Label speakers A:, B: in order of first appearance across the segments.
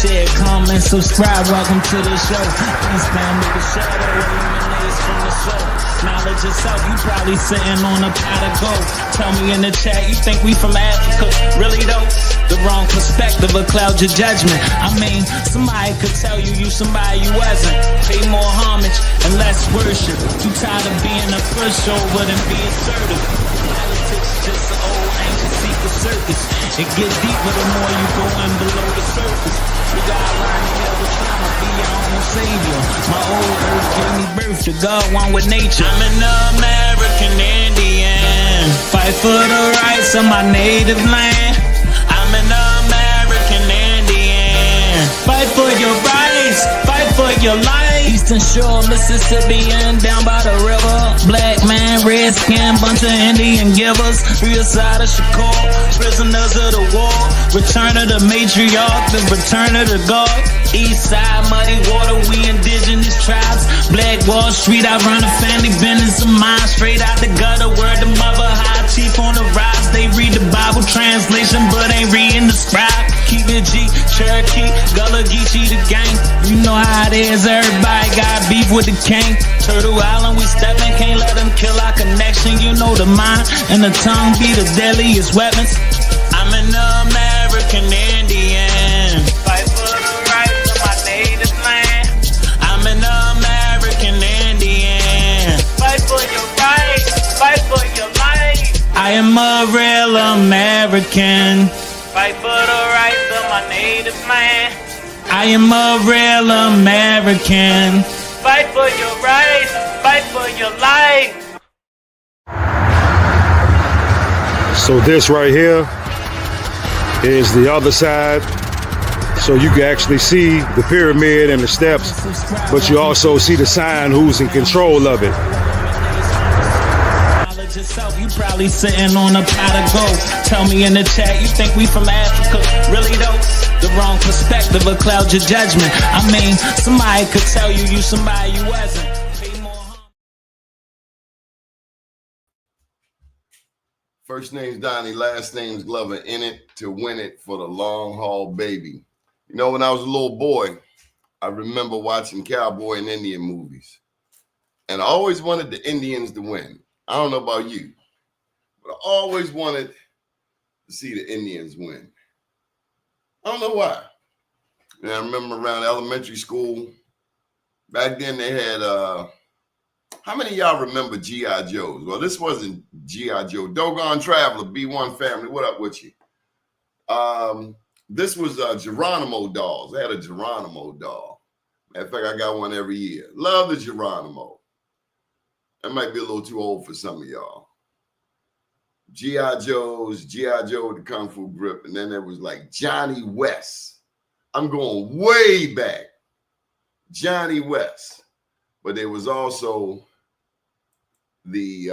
A: share, comment, subscribe. Welcome to the show. Please spam with the shadow, illuminates from the soul. Knowledge yourself, you probably sitting on a pot of gold. Tell me in the chat, you think we from Africa? Really though? The wrong perspective will cloud your judgment. I mean, somebody could tell you somebody you wasn't. Pay more homage and less worship. You tired of being a pushover than be assertive. Politics is just an old ancient secret circus. It gets deeper the more you go in below the surface. You gotta learn to deal with trauma, be your own savior. My old earth gave me birth to God, one with nature. I'm an American Indian. Fight for the rights of my native land. I'm an American Indian. Fight for your rights, fight for your life. Eastern Shore, Mississippian, down by the river. Black man, red skin, bunch of Indian givers. Real side of Shakur, prisoners of the war. Return of the matriarch, the return of the God. East side, muddy water, we indigenous tribes. Black Wall Street, I run a family business of mine. Straight out the gutter, word the mother, high chief on the rise. They read the Bible translation, but ain't reading the scribe. Keep it G, Cherokee, Gullah Geechee the gang. You know how it is, everybody got beef with the king. Turtle Island, we steppin', can't let them kill our connection. You know the mind and the tongue be the deadliest weapons. I'm an American Indian. Fight for the rights of my native land. I'm an American Indian. Fight for your rights, fight for your life. I am a real American. Fight for the rights of my native land. I am a real American. Fight for your rights, fight for your life.
B: So this right here is the other side. So you can actually see the pyramid and the steps, but you also see the sign who's in control of it.
A: Yourself, you probably sitting on a pot of gold. Tell me in the chat, you think we from Africa? Really though? The wrong perspective will cloud your judgment. I mean, somebody could tell you somebody you wasn't.
C: First name's Donnie, last name's Glover. In it to win it for the long haul, baby. You know, when I was a little boy, I remember watching cowboy and Indian movies, and I always wanted the Indians to win. I don't know about you, but I always wanted to see the Indians win. I don't know why. And I remember around elementary school, back then they had, how many of y'all remember G.I. Joes? Well, this wasn't G.I. Joe. Doggone Traveler, B1 Family, what up with you? This was Geronimo dolls. They had a Geronimo doll. Matter of fact, I got one every year. Love the Geronimo. That might be a little too old for some of y'all. G.I. Joe's, G.I. Joe with the Kung Fu grip, and then there was like Johnny West. I'm going way back. Johnny West. But there was also the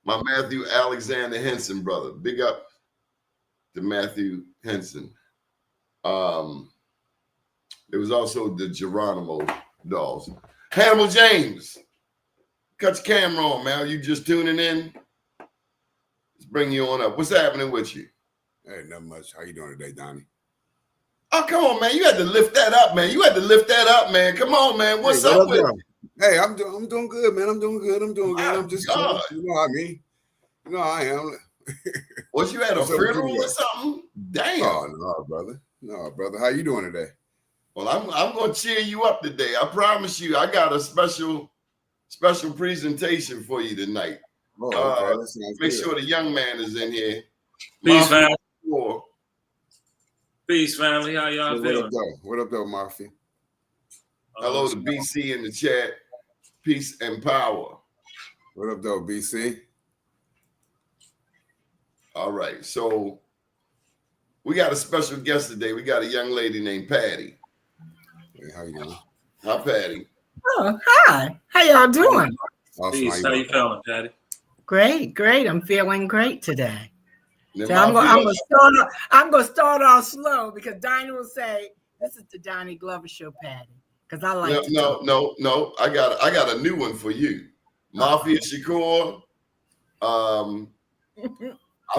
C: my Matthew Alexander Henson brother. Big up to Matthew Henson. There was also the Geronimo dolls. Hannibal James. Cut your camera on, man. Are you just tuning in? Let's bring you on up. What's happening with you?
D: Hey, not much. How you doing today, Donnie?
C: Oh, come on, man. You had to lift that up, man. You had to lift that up, man. Come on, man. What's up with you?
D: Hey, I'm doing good, man. I'm doing good. I'm just chilling. You know what I mean? You know I am.
C: Was you at a funeral or something? Damn.
D: Oh, no, brother. No, brother. How you doing today?
C: Well, I'm gonna cheer you up today. I promise you, I got a special presentation for you tonight.
D: Oh, okay.
C: Make sure the young man is in here.
E: Peace, family. Peace, family. How y'all feeling?
D: What up, though, Murphy?
C: Hello to BC in the chat. Peace and power.
D: What up, though, BC?
C: All right. So we got a special guest today. We got a young lady named Patty.
D: Hey, how you doing?
C: Hi, Patty.
F: Oh, hi. How y'all doing?
D: Awesome.
E: Peace. How you feeling, Patty?
F: Great. I'm feeling great today.
C: Then
F: So I'm gonna start off slow because Donnie will say, "This is the Donnie Glover Show, Patty." Because I like
C: no. I got a new one for you, Mafia Shakur. I'll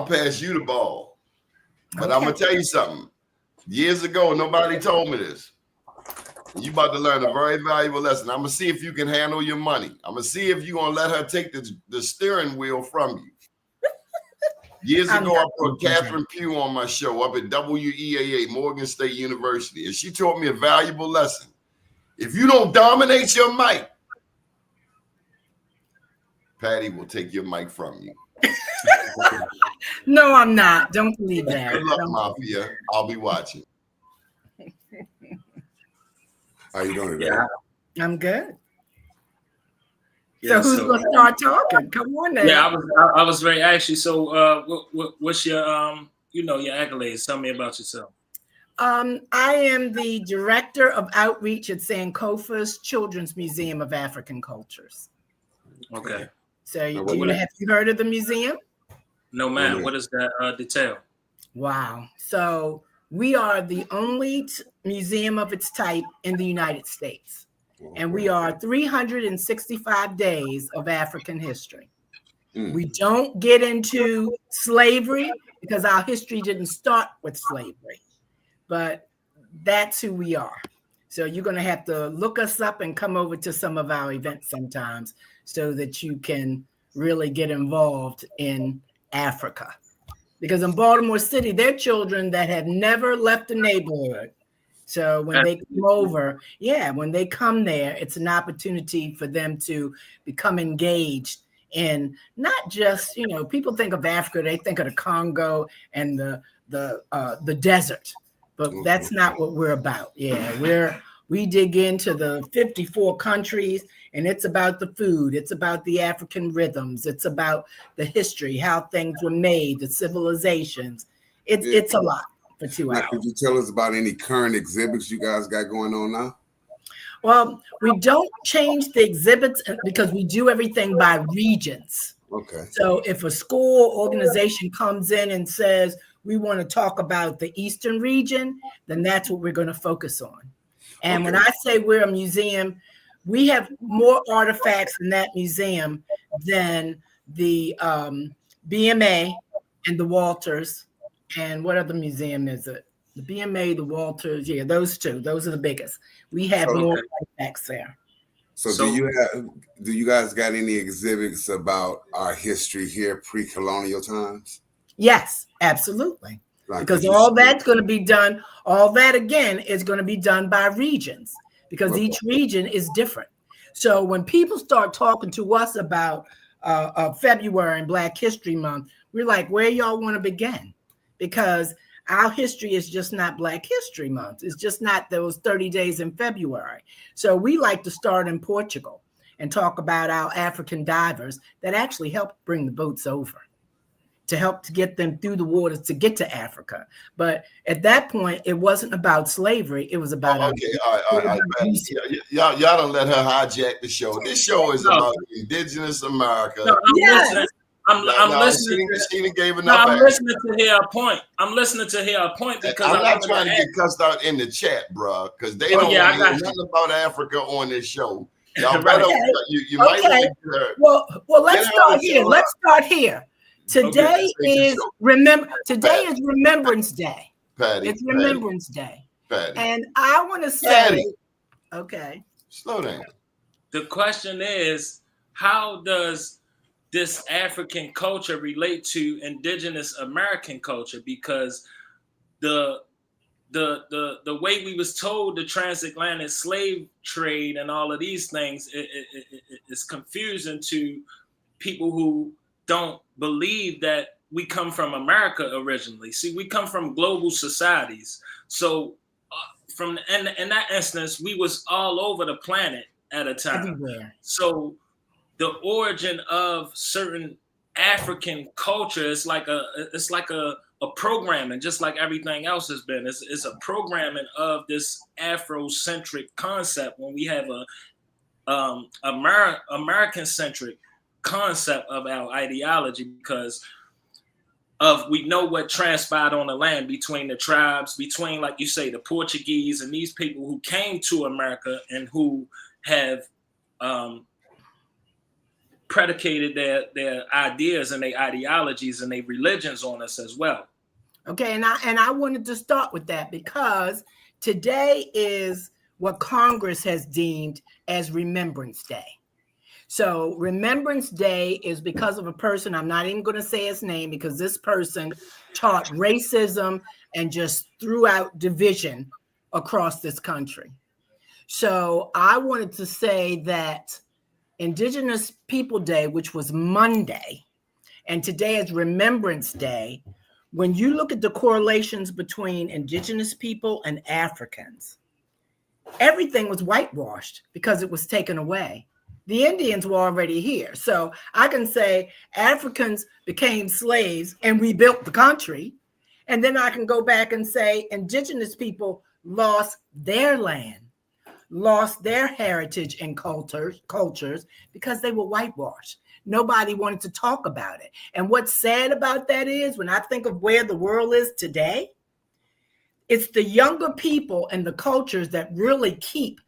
C: pass you the ball, but I'm gonna tell you something. Years ago, nobody told me this. You about to learn a very valuable lesson. I'm gonna see if you can handle your money. I'm gonna see if you're gonna let her take the steering wheel from you. Years ago, I brought Catherine Pugh on my show up at WEAA, Morgan State University, and she taught me a valuable lesson. If you don't dominate your mic, Patty will take your mic from you.
F: No, I'm not. Don't believe that.
C: Good luck, Mafia. I'll be watching.
D: How you doing today?
E: Yeah.
F: I'm good.
E: Yeah,
F: so who's gonna start talking? Come on now.
E: Yeah, I was very actually. So, what's your your accolades? Tell me about yourself.
F: I am the director of outreach at Sankofa's Children's Museum of African Cultures.
E: Okay.
F: So, have you heard of the museum?
E: No, ma'am. What does that detail?
F: Wow. So we are the only museum of its type in the United States. And we are 365 days of African history. We don't get into slavery because our history didn't start with slavery, but that's who we are. So you're going to have to look us up and come over to some of our events sometimes so that you can really get involved in Africa. Because in Baltimore City, there are children that have never left the neighborhood. So when they come over, when they come there, it's an opportunity for them to become engaged in not just, people think of Africa, they think of the Congo and the desert, but that's not what we're about. We dig into the 54 countries, and it's about the food. It's about the African rhythms. It's about the history, how things were made, the civilizations. It's a lot for 2 hours.
D: Could you tell us about any current exhibits you guys got going on now?
F: Well, we don't change the exhibits because we do everything by regions.
D: Okay.
F: So if a school organization comes in and says, we want to talk about the Eastern region, then that's what we're going to focus on. And when I say we're a museum, we have more artifacts in that museum than the BMA and the Walters. And what other museum is it? The BMA, the Walters, those two. Those are the biggest. We have more artifacts there.
D: So do you guys got any exhibits about our history here pre-colonial times?
F: Yes, absolutely. Because all that's going to be done, all that again is going to be done by regions because each region is different. So when people start talking to us about February and Black History Month, we're like, where y'all want to begin? Because our history is just not Black History Month. It's just not those 30 days in February. So we like to start in Portugal and talk about our African divers that actually helped bring the boats over, to help to get them through the waters to get to Africa. But at that point, it wasn't about slavery. It was about...
C: All right. Y'all don't let her hijack the show. This show is about Indigenous America.
E: No, I'm listening.
C: She gave enough.
E: I'm listening to hear a point. Because
C: I'm not trying to get cussed out in the chat, bro, because they don't want to hear nothing about Africa on this show. Y'all better, you might want to...
F: Well, let's start here. Let's start here. Today is Remembrance Day.
C: Patty,
F: it's Remembrance Day.
C: Patty.
F: And I want to say,
C: slow down.
E: The question is, how does this African culture relate to Indigenous American culture? Because the way we was told the transatlantic slave trade and all of these things is confusing to people who don't believe that we come from America originally. See, we come from global societies. So in that instance, we was all over the planet at a time.
F: Everywhere.
E: So the origin of certain African culture is like a programming, just like everything else has been. It's a programming of this Afrocentric concept when we have a American-centric concept of our ideology, because of we know what transpired on the land between the tribes, between, like you say, the Portuguese and these people who came to America and who have predicated their ideas and their ideologies and their religions on us as well.
F: Okay, and I wanted to start with that because today is what Congress has deemed as Remembrance Day. So Remembrance Day is because of a person, I'm not even going to say his name because this person taught racism and just threw out division across this country. So I wanted to say that Indigenous People Day, which was Monday, and today is Remembrance Day, when you look at the correlations between Indigenous people and Africans, everything was whitewashed because it was taken away. The Indians were already here. So I can say Africans became slaves and rebuilt the country. And then I can go back and say Indigenous people lost their land, lost their heritage and cultures because they were whitewashed. Nobody wanted to talk about it. And what's sad about that is when I think of where the world is today, it's the younger people and the cultures that really keep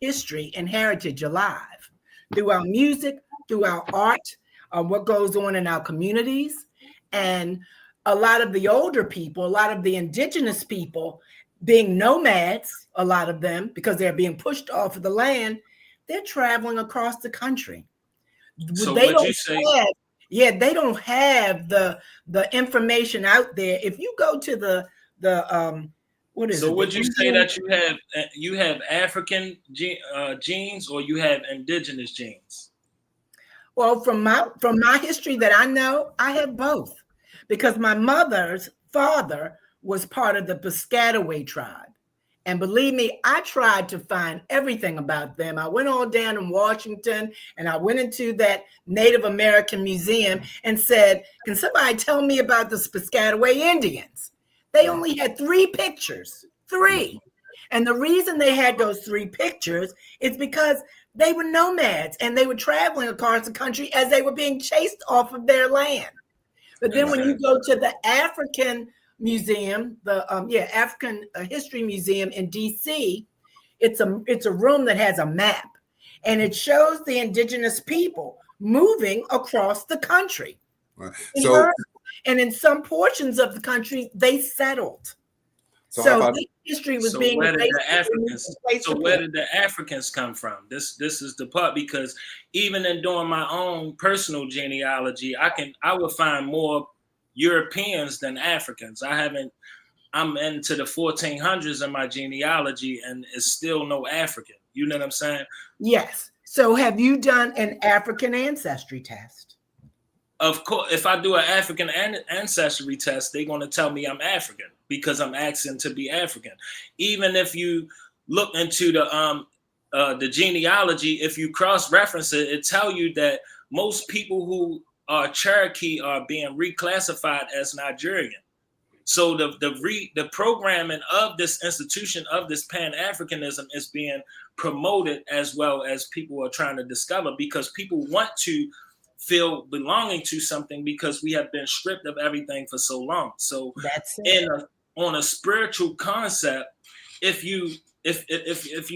F: history and heritage alive through our music, through our art, what goes on in our communities. And a lot of the older people, a lot of the Indigenous people being nomads, a lot of them, because they're being pushed off of the land, they're traveling across the country.
E: So
F: they
E: would you say?
F: They don't have the information out there. If you go to the what is
E: So
F: it?
E: would you say that you have African genes or you have indigenous genes?
F: Well, from my history that I know, I have both, because my mother's father was part of the Piscataway tribe. And believe me, I tried to find everything about them. I went all down in Washington and I went into that Native American museum and said, can somebody tell me about the Piscataway Indians? They only had 3 pictures, 3. And the reason they had those 3 pictures is because they were nomads and they were traveling across the country as they were being chased off of their land. But then when you go to the African Museum, the African History Museum in DC, it's a room that has a map, and it shows the Indigenous people moving across the country.
D: Right.
F: And in some portions of the country, they settled. So this history was being.
E: Where did the Africans come from? This is the part, because even in doing my own personal genealogy, I would find more Europeans than Africans. I'm into the 1400s in my genealogy, and it's still no African. You know what I'm saying?
F: Yes. So have you done an African ancestry test?
E: Of course, if I do an African ancestry test, they're going to tell me I'm African because I'm asking to be African. Even if you look into the genealogy, if you cross-reference it, it tell you that most people who are Cherokee are being reclassified as Nigerian. So the programming of this institution, of this Pan-Africanism, is being promoted as well as people are trying to discover, because people want to feel belonging to something because we have been stripped of everything for so long. So
F: that's it.
E: On a spiritual concept, if you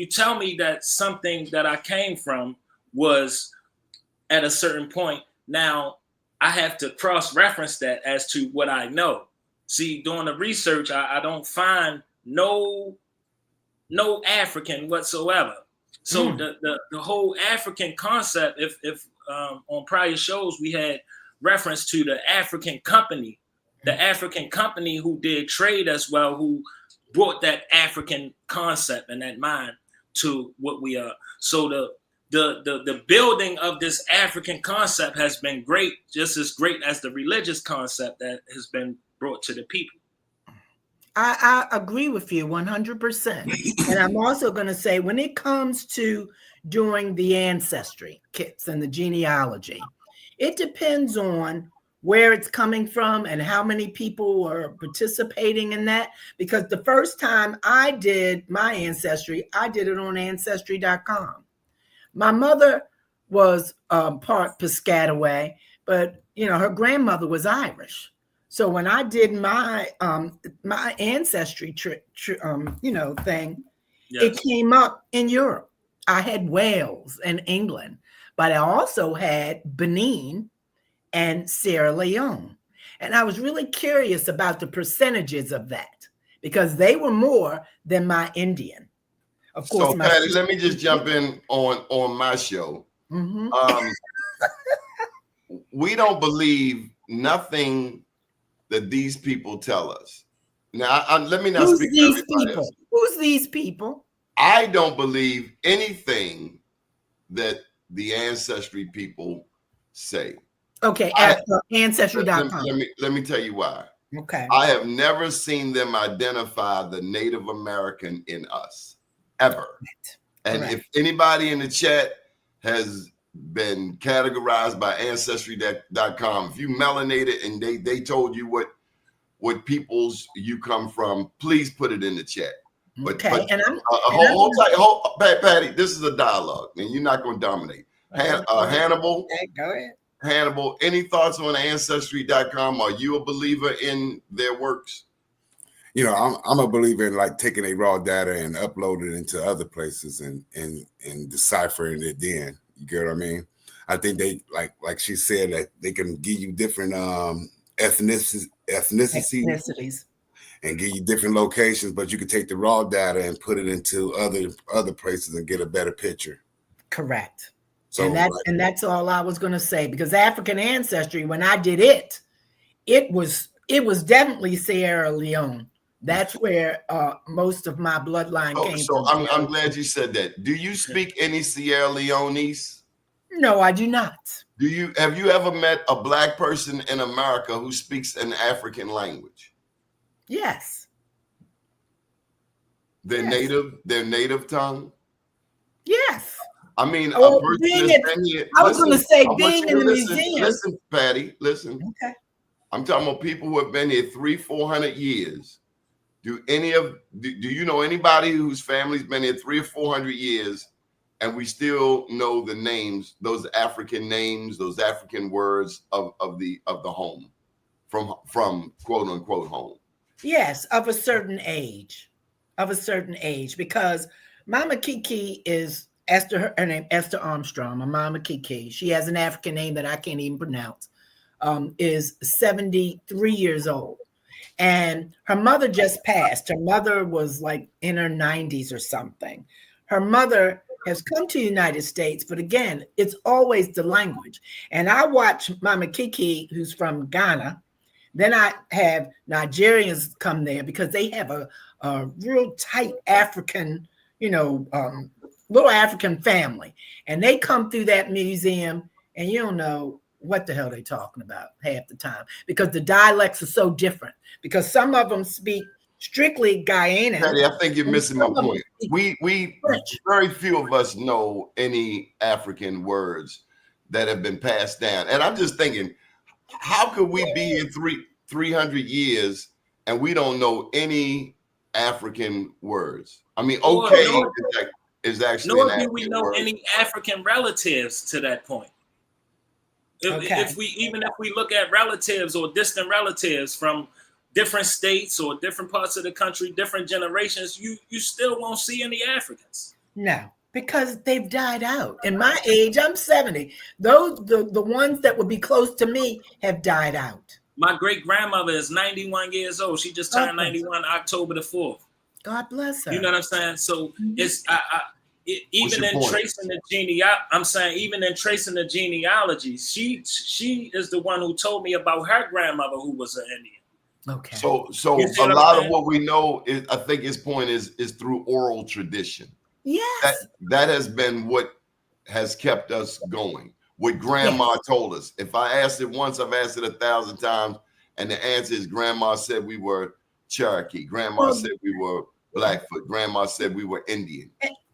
E: tell me that something that I came from was at a certain point, now I have to cross-reference that as to what I know. See, doing the research, I don't find no African whatsoever. So the whole African concept, if on prior shows we had reference to the African company who did trade as well, who brought that African concept and that mind to what we are. So the building of this African concept has been great, just as great as the religious concept that has been brought to the people.
F: I agree with you 100%. And I'm also going to say, when it comes to doing the ancestry kits and the genealogy, it depends on where it's coming from and how many people are participating in that. Because the first time I did my ancestry, I did it on ancestry.com. My mother was part Piscataway, but her grandmother was Irish. So when I did my my ancestry thing, yes, it came up in Europe. I had Wales and England, but I also had Benin and Sierra Leone. And I was really curious about the percentages of that because they were more than my Indian. Of course,
C: So, Patty, let me just jump in on my show.
F: Mm-hmm.
C: We don't believe nothing that these people tell us. Now, let me not
F: Who's
C: speak
F: these
C: for everybody
F: people?
C: else.
F: Who's these people?
C: I don't believe anything that the ancestry people say.
F: Okay, ancestry.com.
C: Let me tell you why.
F: Okay.
C: I have never seen them identify the Native American in us, ever. And if anybody in the chat has been categorized by ancestry.com, if you melanated and they told you what peoples you come from, please put it in the chat. But hold tight, Patty. This is a dialogue, and you're not going to dominate. Hannibal.
F: Okay, go ahead.
C: Hannibal, any thoughts on ancestry.com? Are you a believer in their works?
D: You know, I'm a believer in like taking a raw data and uploading it into other places and deciphering it. Then you get what I mean? I think they like she said that they can give you different ethnicities and give you different locations, but you can take the raw data and put it into other places and get a better picture.
F: Correct.
D: So
F: and that's all I was going to say, because African ancestry, when I did it was definitely Sierra Leone. That's where most of my bloodline came from.
C: So I'm glad you said that. Do you speak any Sierra Leonese?
F: No, I do not.
C: Have you ever met a Black person in America who speaks an African language?
F: Yes.
C: Their native tongue?
F: Yes.
C: I mean, a person that's been here.
F: I was going to say, being in the museum.
C: Listen, Patty, listen.
F: Okay.
C: I'm talking about people who have been here 300-400 years. Do you know anybody whose family's been here 300 or 400 years, and we still know the names, those African names, those African words of the home, from quote unquote home?
F: Yes, of a certain age, because Mama Kiki is Esther. Her name Esther Armstrong. My Mama Kiki. She has an African name that I can't even pronounce. Is 73 years old. And her mother just passed. Her mother was like in her 90s or something. Her mother has come to the United States, but again, it's always the language. And I watch Mama Kiki, who's from Ghana. Then I have Nigerians come there because they have a real tight African, little African family. And they come through that museum and you don't know what the hell they're talking about half the time, because the dialects are so different, because some of them speak strictly Guyanan.
C: Patty, I think you're missing my point. We very few of us know any African words that have been passed down. And I'm just thinking, how could we be in 300 years and we don't know any African words? I mean, is actually
E: nor do we know any African relatives to that point. If we look at relatives or distant relatives from different states or different parts of the country, different generations, you still won't see any Africans.
F: No, because they've died out. In my age, I'm 70. Those the ones that would be close to me have died out.
E: My great grandmother is 91 years old. She just turned 91 October the 4th.
F: God bless her.
E: You know what I'm saying? So it's even in tracing the genealogy, she is the one who told me about her grandmother who was an Indian.
C: Okay. So a lot of what we know is, I think his point is through oral tradition.
F: Yes.
C: That has been what has kept us going. What grandma told us. If I asked it once, I've asked it 1,000 times, and the answer is grandma said we were Cherokee. Grandma said we were Blackfoot. Grandma said we were Indian.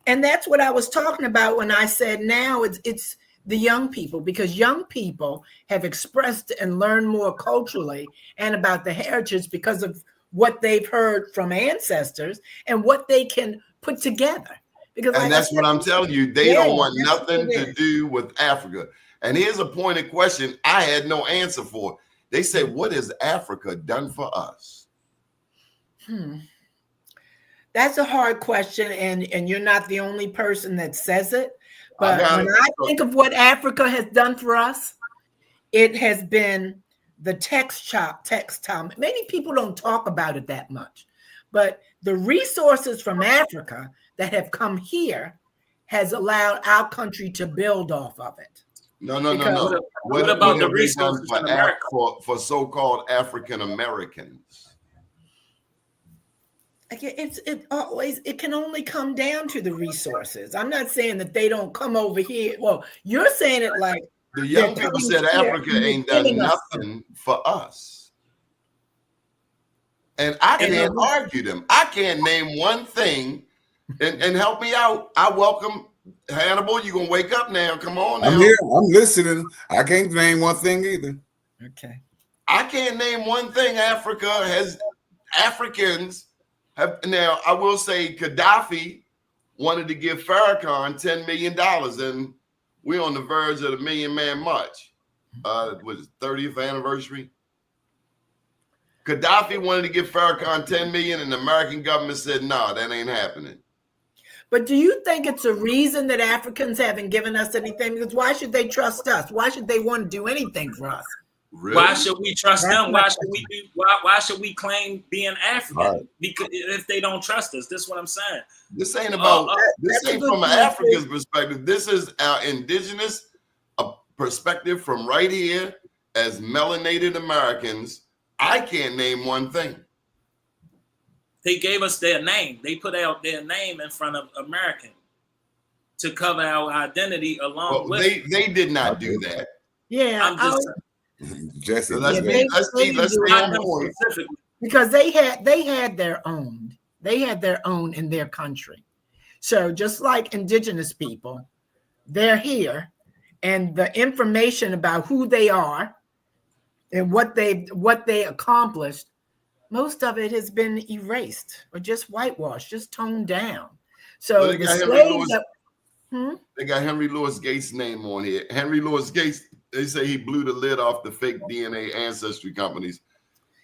F: And that's what I was talking about when I said now it's the young people, because young people have expressed and learned more culturally and about the heritage because of what they've heard from ancestors and what they can put together. Because
C: that's what I'm telling you. They don't want nothing to do with Africa. And here's a pointed question I had no answer for. They say, what has Africa done for us?
F: That's a hard question, and you're not the only person that says it. But when I think of what Africa has done for us, it has been the textile. Many people don't talk about it that much, but the resources from Africa that have come here has allowed our country to build off of it.
C: No.
E: What about the
C: have they done
E: resources in America?
C: for so-called African Americans?
F: It can only come down to the resources. I'm not saying that they don't come over here. Well, you're saying it like
C: The young people said Africa ain't done nothing for us. And I can't argue them. I can't name one thing and help me out. I welcome Hannibal. You're gonna wake up now. Come on now.
D: I'm here. I'm listening. I can't name one thing either.
F: Okay.
C: I can't name one thing Africans have. Now, I will say Gaddafi wanted to give Farrakhan $10 million, and we're on the verge of the Million Man March. Was 30th anniversary. Gaddafi wanted to give Farrakhan $10 million, and the American government said, no, that ain't happening.
F: But do you think it's a reason that Africans haven't given us anything? Because why should they trust us? Why should they want to do anything for us?
C: Really?
E: Why should we trust them? Why should we claim being African?
D: Right.
E: Because if they don't trust us, this is what I'm saying.
C: This ain't about this ain't from an African's perspective. This is our indigenous perspective from right here as melanated Americans. I can't name one thing.
E: They gave us their name. They put out their name in front of American to cover our identity along with.
C: They did not do that.
F: Yeah,
E: I'm just
D: Jesse.
C: So let's stay on point.
F: because they had their own. They had their own in their country. So just like indigenous people, they're here, and the information about who they are and what they accomplished, most of it has been erased or just whitewashed, just toned down. So
C: they got Henry Louis Gates' name on here. Henry Louis Gates, they say he blew the lid off the fake DNA ancestry companies.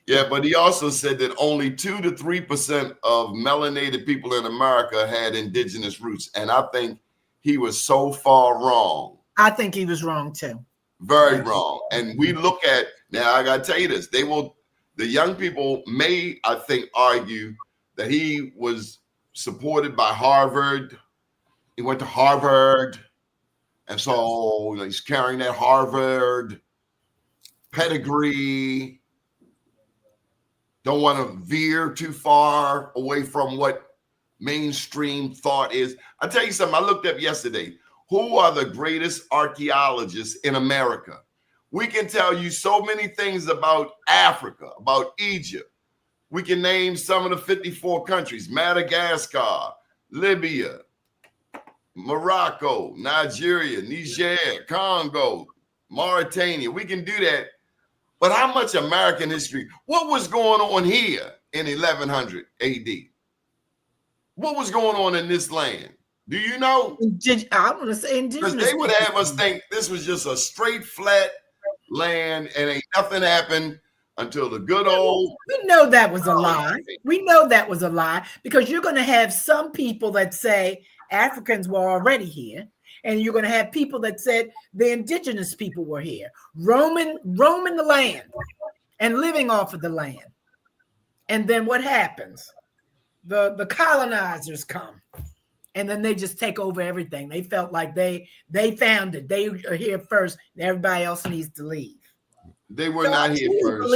C: Yeah, but he also said that only 2 to 3% of melanated people in America had indigenous roots. And I think he was so far wrong.
F: I think he was wrong too.
C: Very wrong. And we look at, now I got to tell you this, the young people may, I think, argue that he was supported by Harvard. He went to Harvard. And so he's carrying that Harvard pedigree. Don't want to veer too far away from what mainstream thought is. I'll tell you something I looked up yesterday. Who are the greatest archaeologists in America? We can tell you so many things about Africa, about Egypt. We can name some of the 54 countries: Madagascar, Libya, Morocco, Nigeria, Niger, Congo, Mauritania. We can do that. But how much American history? What was going on here in 1100 AD? What was going on in this land? Do you know?
F: I want to say indigenous.
C: Because they would have us think this was just a straight, flat land and ain't nothing happened until the good old.
F: We know that was a lie. We know that was a lie because you're going to have some people that say Africans were already here, and you're going to have people that said the indigenous people were here, roaming the land and living off of the land. And then what happens? The colonizers come, and then they just take over everything. They felt like they found it. They are here first. Everybody else needs to leave.
C: They were not here first.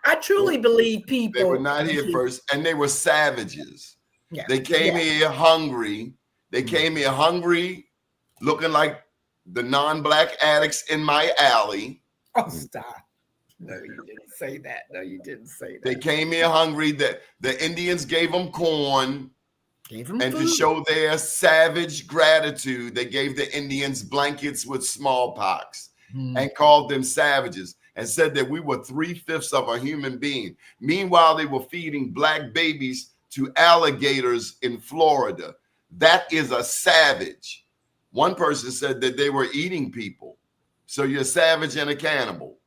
F: I truly believe people.
C: They were not here first, and they were savages. Yeah. They came here hungry. They came here hungry, looking like the non-black addicts in my alley.
F: Oh, stop. No, you didn't say that. No, you didn't say that.
C: They came here hungry. The Indians gave them corn. And food. To show their savage gratitude, they gave the Indians blankets with smallpox and called them savages and said that we were 3/5 of a human being. Meanwhile, they were feeding black babies to alligators in Florida. That is a savage. One person said that they were eating people. So you're a savage and a cannibal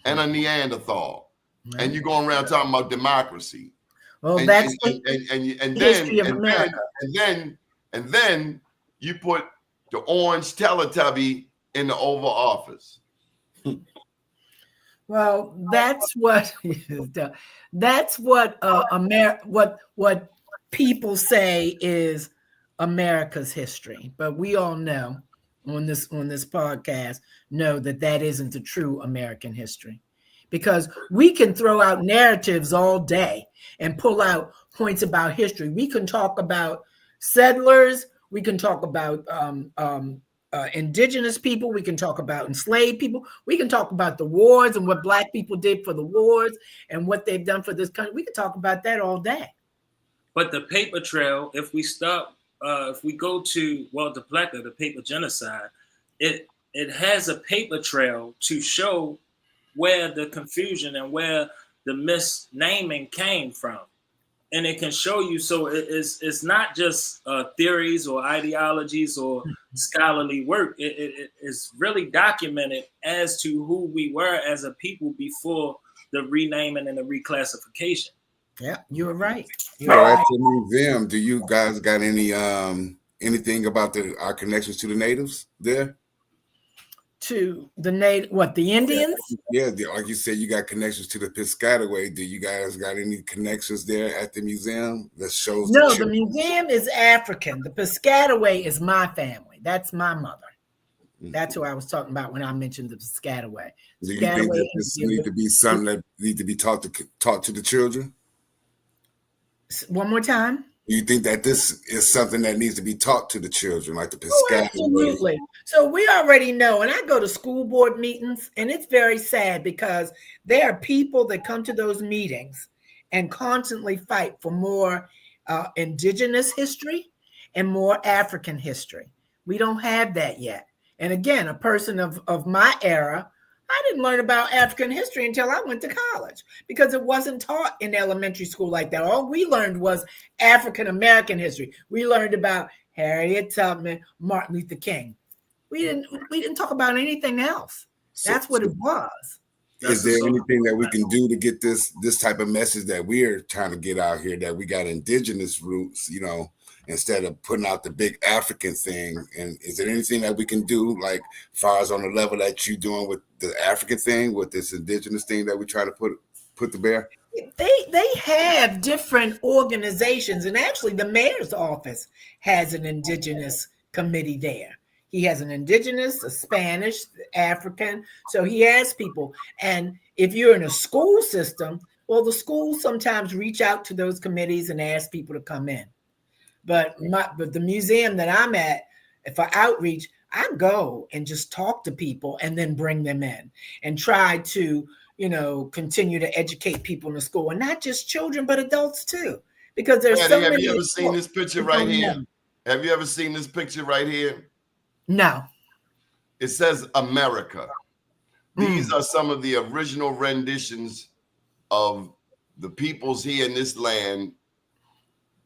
C: and a Neanderthal. And you're going around talking about democracy.
F: Well,
C: and,
F: that's
C: and then you put the orange Teletubby in the Oval Office.
F: Well, that's what what people say is America's history. But we all know on this podcast know that that isn't the true American history, because we can throw out narratives all day and pull out points about history. We can talk about settlers. We can talk about indigenous people. We can talk about enslaved people. We can talk about the wars and what Black people did for the wars and what they've done for this country. We can talk about that all day.
E: But the paper trail, if we go to Walter Plecker, the paper genocide, it has a paper trail to show where the confusion and where the misnaming came from. And it can show you, so it's not just theories or ideologies or scholarly work. It is really documented as to who we were as a people before the renaming and the reclassification.
F: Yeah, you're right.
D: So at the museum, do you guys got any anything about our connections to the natives there?
F: To the the Indians?
D: Yeah, like you said, you got connections to the Piscataway. Do you guys got any connections there at the museum that shows?
F: No, the museum is African. The Piscataway is my family. That's my mother. That's who I was talking about when I mentioned the Piscataway.
D: Do you think that this need to be something that need to be taught to the children?
F: One more time.
D: Do you think that this is something that needs to be taught to the children, like the Piscataway?
F: Oh, absolutely. So we already know, and I go to school board meetings, and it's very sad because there are people that come to those meetings and constantly fight for more indigenous history and more African history. We don't have that yet. And again, a person of my era, I didn't learn about African history until I went to college because it wasn't taught in elementary school like that. All we learned was African American history. We learned about Harriet Tubman, Martin Luther King. We didn't talk about anything else. That's what it was.
D: Is there anything that we can do to get this type of message that we're trying to get out here, that we got indigenous roots, instead of putting out the big African thing? And is there anything that we can do, like far as on the level that you're doing with the African thing, with this indigenous thing that we try to put to bear?
F: They have different organizations, and actually the mayor's office has an indigenous committee there. He has an indigenous, a Spanish, African. So he has people. And if you're in a school system, well, the schools sometimes reach out to those committees and ask people to come in. But the museum that I'm at, for outreach, I go and just talk to people and then bring them in and try to, continue to educate people in the school, and not just children, but adults too. Because there's so many.
C: Have you ever seen this picture right here? Have you ever seen this picture right here?
F: No.
C: It says America. These are some of the original renditions of the peoples here in this land,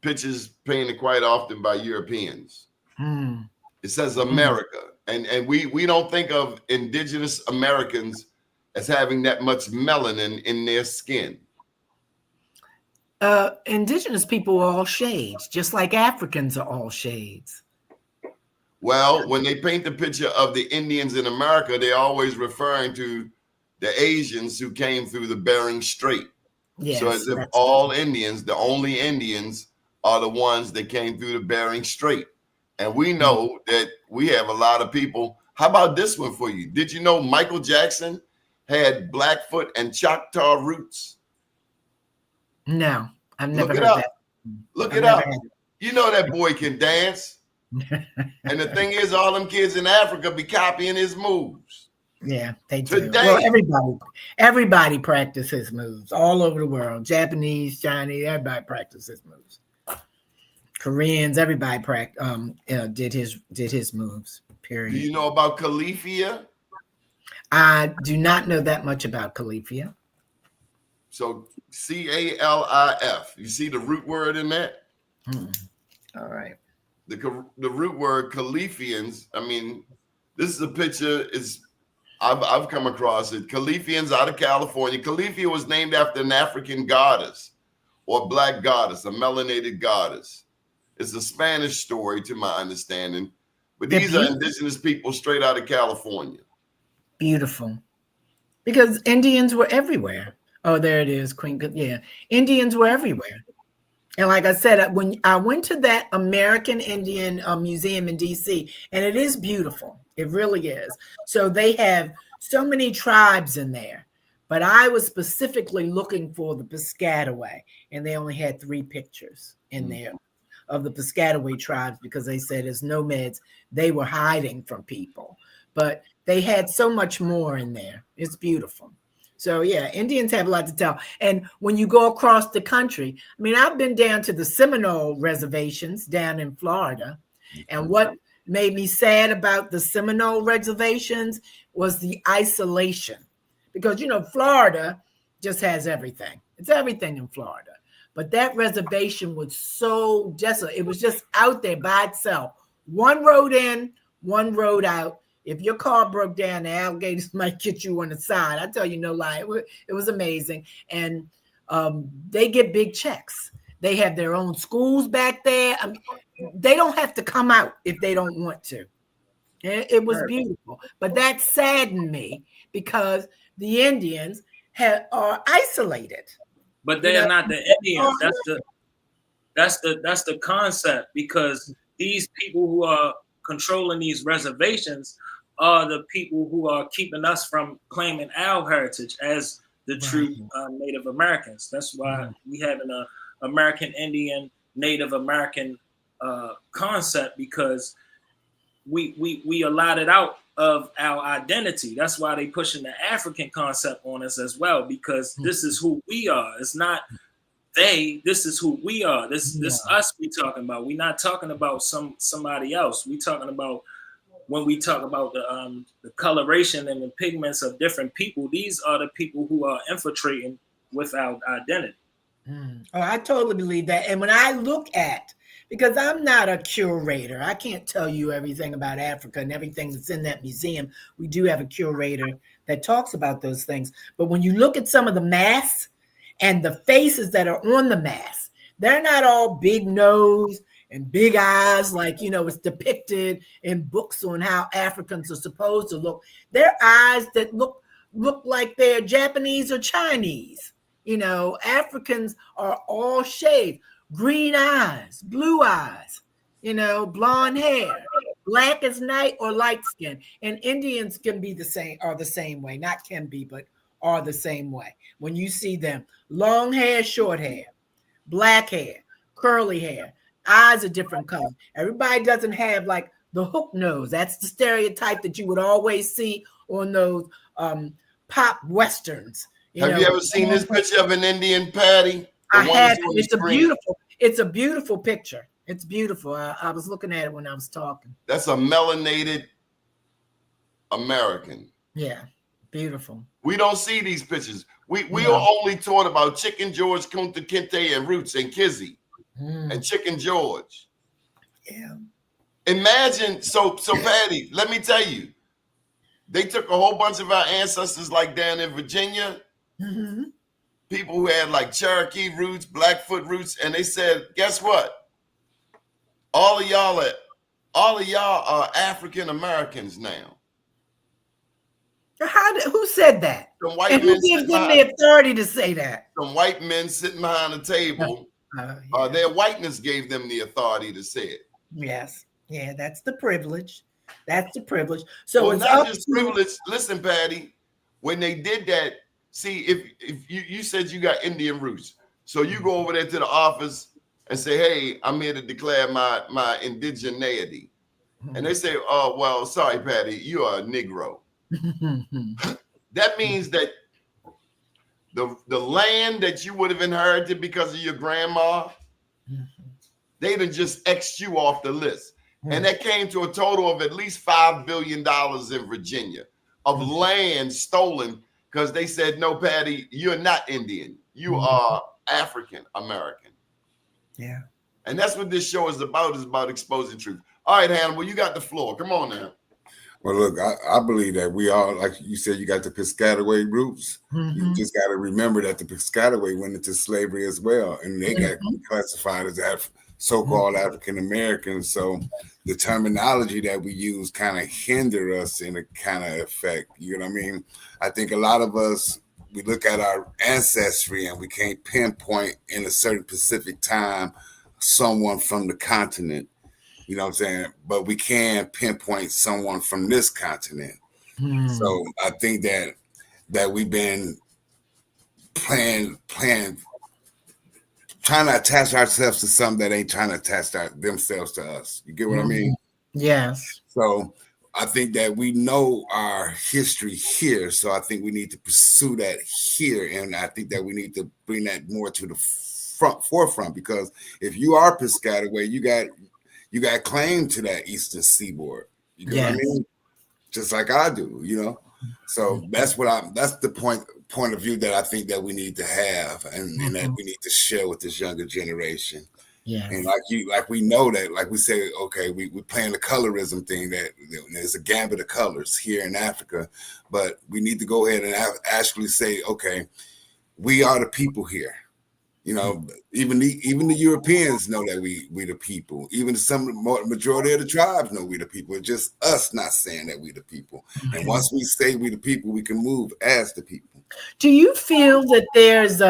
C: pictures painted quite often by Europeans. It says America. And we don't think of indigenous Americans as having that much melanin in their skin.
F: Indigenous people are all shades, just like Africans are all shades.
C: Well, when they paint the picture of the Indians in America, they're always referring to the Asians who came through the Bering Strait. Yes, so as if all Indians, the only Indians, are the ones that came through the Bering Strait. And we know that we have a lot of people. How about this one for you? Did you know Michael Jackson had Blackfoot and Choctaw roots?
F: No, I've never heard that.
C: Look it up. You know that boy can dance. And the thing is, all them kids in Africa be copying his moves.
F: Yeah, they do. Today, well, everybody practices moves all over the world. Japanese, Chinese, everybody practices moves. Koreans, everybody did his moves. Period.
C: Do you know about Califia?
F: I do not know that much about Califia.
C: So Calif. You see the root word in that?
F: All right.
C: The root word Califians. I mean, this is a picture. I've come across it. Califians out of California. Califia was named after an African goddess or black goddess, a melanated goddess. It's a Spanish story, to my understanding. But these are indigenous people straight out of California.
F: Beautiful. Because Indians were everywhere. Oh, there it is, Queen. Yeah, Indians were everywhere. And like I said, when I went to that American Indian Museum in DC, and it is beautiful. It really is. So they have so many tribes in there. But I was specifically looking for the Piscataway, and they only had 3 pictures in there of the Piscataway tribes because they said as nomads, they were hiding from people. But they had so much more in there. It's beautiful. So yeah, Indians have a lot to tell. And when you go across the country, I mean, I've been down to the Seminole reservations down in Florida. And what made me sad about the Seminole reservations was the isolation. Because, you know, Florida just has everything. It's everything in Florida. But that reservation was so desolate. It was just out there by itself. One road in, one road out. If your car broke down, the alligators might get you on the side. I tell you no lie. It was amazing. And they get big checks. They have their own schools back there. I mean, they don't have to come out if they don't want to. It was beautiful. But that saddened me because the Indians are isolated.
E: But they are not the Indians. That's the concept, because these people who are controlling these reservations are the people who are keeping us from claiming our heritage as the true Native Americans. That's why we have an American Indian, Native American concept, because we allotted out of our identity. That's why they pushing the African concept on us as well, because this is who we are. It's not they. This is who we are. This us we talking about. We're not talking about somebody else. We talking about, when we talk about the coloration and the pigments of different people, these are the people who are infiltrating with our identity.
F: Oh, I totally believe that. And when I look at, because I'm not a curator, I can't tell you everything about Africa and everything that's in that museum. We do have a curator that talks about those things. But when you look at some of the masks and the faces that are on the masks, they're not all big nose and big eyes like, you know, it's depicted in books on how Africans are supposed to look. They're eyes that look like they're Japanese or Chinese. You know, Africans are all shades. Green eyes, blue eyes, you know, blonde hair, black as night or light skin. And Indians can be the same way, not can be, but are the same way. When you see them, long hair, short hair, black hair, curly hair, eyes are different color. Everybody doesn't have like the hook nose. That's the stereotype that you would always see on those pop westerns.
C: Have you ever seen this picture of an Indian, Patty?
F: I have. It's a beautiful picture. It's beautiful. I was looking at it when I was talking.
C: That's a melanated American.
F: Yeah, beautiful.
C: We don't see these pictures. We are only taught about Chicken George, Kunta Kinte, and Roots and Kizzy and Chicken George.
F: Yeah.
C: Imagine, so Patty, let me tell you, they took a whole bunch of our ancestors, like down in Virginia. People who had like Cherokee roots, Blackfoot roots, and they said, guess what? All of y'all are African Americans now.
F: Who said that?
C: Some white
F: and
C: men
F: who gives them the authority to say that?
C: Some white men sitting behind the table. Their whiteness gave them the authority to say it.
F: Yes. Yeah, that's the privilege. That's the privilege. So it's
C: not just privilege. Listen, Patty, when they did that, see, if you said you got Indian roots, so you go over there to the office and say, hey, I'm here to declare my indigeneity. And they say, oh, well, sorry, Patty, you are a Negro. That means that the land that you would have inherited because of your grandma, they'd have just X'd you off the list. And that came to a total of at least $5 billion in Virginia of land stolen, because they said, no, Patty, you're not Indian. You are African American.
F: Yeah.
C: And that's what this show is about exposing truth. All right, Hannibal, you got the floor. Come on now.
D: Well, look, I believe that we all, like you said, you got the Piscataway roots. You just got to remember that the Piscataway went into slavery as well, and they got classified as so-called African Americans. So the terminology that we use kind of hinder us in a kind of effect. You know what I mean? I think a lot of us, we look at our ancestry and we can't pinpoint in a certain specific time someone from the continent. You know what I'm saying? But we can pinpoint someone from this continent. So I think that we've been trying to attach ourselves to something that ain't trying to attach themselves to us. You get what I mean?
F: Yes.
D: So I think that we know our history here. So I think we need to pursue that here. And I think that we need to bring that more to the forefront, because if you are Piscataway, you got claim to that Eastern Seaboard. You get what I mean? Just like I do, you know? So that's the point of view that I think that we need to have, and that we need to share with this younger generation. Yeah. And like we know that, like we say, okay, we're playing the colorism thing, that there's a gambit of colors here in Africa, but we need to go ahead and actually say, okay, we are the people here. You know, even the Europeans know that we the people. Even majority of the tribes know we the people. It's just us not saying that we the people. And once we say we the people, we can move as the people.
F: Do you feel that there's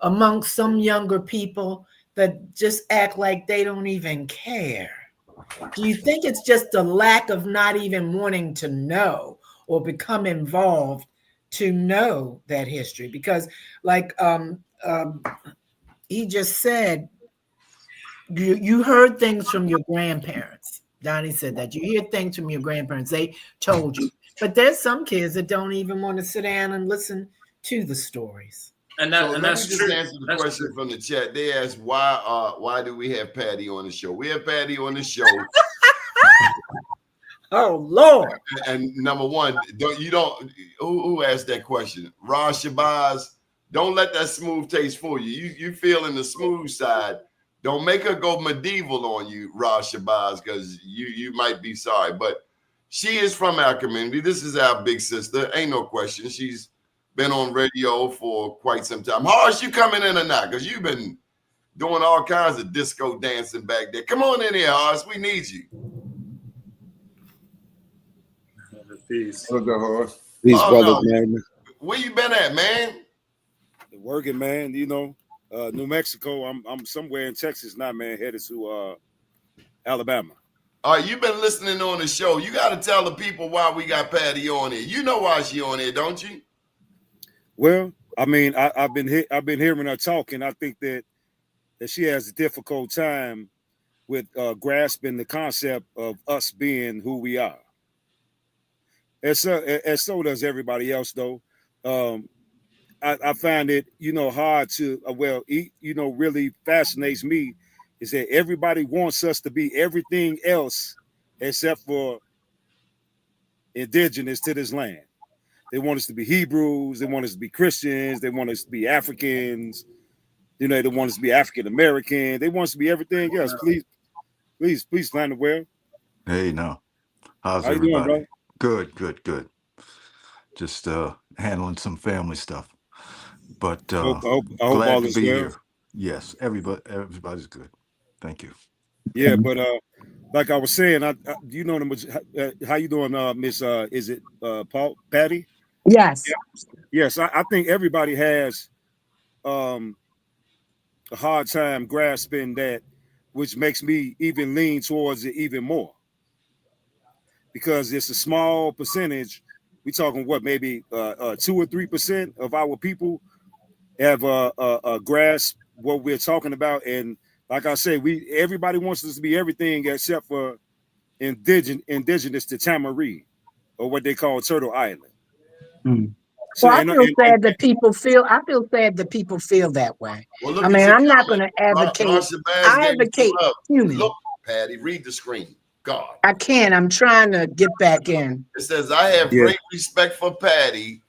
F: amongst some younger people that just act like they don't even care? Do you think it's just a lack of not even wanting to know or become involved to know that history? Because like he just said, you heard things from your grandparents. Donnie said that you hear things from your grandparents. They told you. But there's some kids that don't even want to sit down and listen to the stories.
E: And
C: that's
E: true.
C: Let me just answer the question from the chat. They asked, why do we have Patty on the show? We have Patty on the show.
F: Oh Lord!
C: And number one, who asked that question? Raj Shabazz. Don't let that smooth taste fool you. You feel in the smooth side. Don't make her go medieval on you, Raj Shabazz, because you might be sorry. But she is from our community. This is our big sister. Ain't no question. She's been on radio for quite some time. Harsh, you coming in or not? Because you've been doing all kinds of disco dancing back there. Come on in here, Harsh. We need you.
D: Peace.
B: Peace, brothers, man.
C: Where you been at, man?
B: Working, man. You know, New Mexico. I'm somewhere in Texas now, man. Headed to Alabama.
C: All right, you've been listening on the show. You got to tell the people why we got Patty on here. You know why she on here, don't you?
B: Well, I mean, I've been hearing her talk, and I think that she has a difficult time with grasping the concept of us being who we are. And so does everybody else, though. I find it, hard to, really fascinates me is that everybody wants us to be everything else except for indigenous to this land. They want us to be Hebrews. They want us to be Christians. They want us to be Africans. They want us to be African American. They want us to be everything else. Please find the well.
G: Hey, no. How's
B: How
G: everybody?
B: You doing, bro?
G: Good. Just handling some family stuff. But
B: I hope
G: glad
B: all
G: to
B: is
G: be
B: well.
G: here. Yes, everybody's good. Thank you.
B: Yeah, but like I was saying, how you doing, Miss? Is it Patty?
F: Yes.
B: Yes, I think everybody has a hard time grasping that, which makes me even lean towards it even more, because it's a small percentage. We're talking maybe 2 or 3% of our people have a grasp what we're talking about. And like I say, everybody wants us to be everything except for indigenous to Tamaree, or what they call Turtle Island.
F: So I feel sad that people feel. I feel sad that people feel that way.
C: Well,
F: I mean, I'm not going to advocate. I advocate human.
C: Look, Patty, read the screen. God,
F: I can't. I'm trying to get back in.
C: It says, "I have great respect for Patty.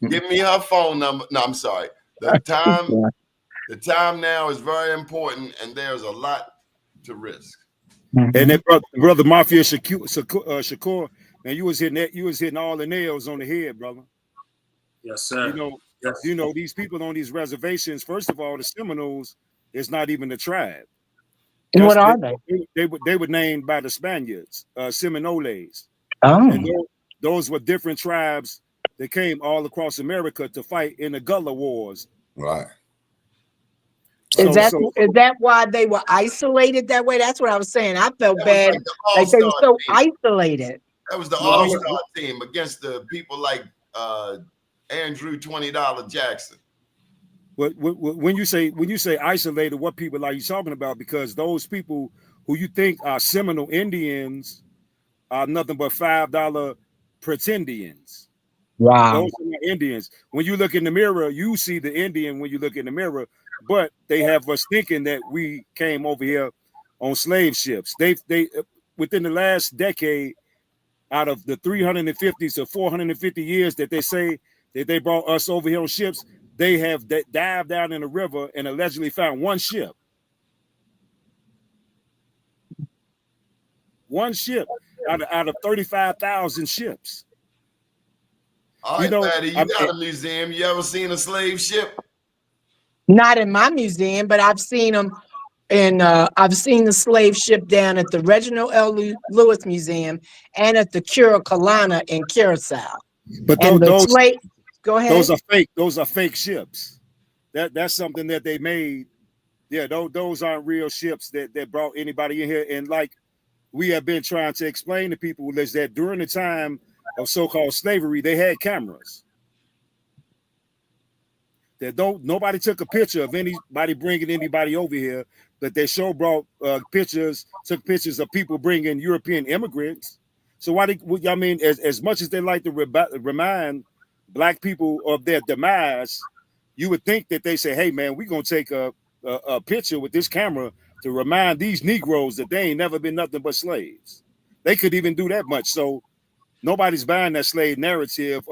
C: Give me her phone number." No, I'm sorry. The time now is very important, and there's a lot to risk.
B: And then brother Mafia Shakur, man, you was hitting all the nails on the head, brother.
E: Yes, sir.
B: These people on these reservations. First of all, the Seminoles is not even a tribe.
F: What are they?
B: They were named by the Spaniards, Seminoles,
F: Oh,
B: and those were different tribes that came all across America to fight in the Gullah Wars.
D: Right.
F: is that why they were isolated that way? That's what I was saying. I felt
C: That was
F: bad,
C: like the
F: like they were
C: All-Star
F: so
C: team.
F: isolated.
C: That was the
B: Well,
C: All-Star team against the people like Andrew $20 Jackson.
B: when you say isolated, what people are you talking about? Because those people who you think are Seminole Indians are nothing but $5 pretendians.
F: Wow.
B: Those are not Indians. When you look in the mirror, you see the Indian when you look in the mirror, but they have us thinking that we came over here on slave ships. They within the last decade, out of the 350 to 450 years that they say that they brought us over here on ships, they have dived down in the river and allegedly found one ship. One ship out of 35,000 ships.
C: All right, Patty, you got a museum. You ever seen a slave ship?
F: Not in my museum, but I've seen them. And I've seen the slave ship down at the Reginald L. Lewis Museum and at the Curacolana in Curacao.
B: But
F: go ahead.
B: Those are fake. Those are fake ships. That's something that they made. Yeah, those aren't real ships that brought anybody in here. And like we have been trying to explain to people is that during the time of so-called slavery, they had cameras. That nobody took a picture of anybody bringing anybody over here, but they took pictures of people bringing European immigrants. So as much as they like to remind Black people of their demise, you would think that they say, hey man, we're gonna take a picture with this camera to remind these Negroes that they ain't never been nothing but slaves. They could even do that much. So nobody's buying that slave narrative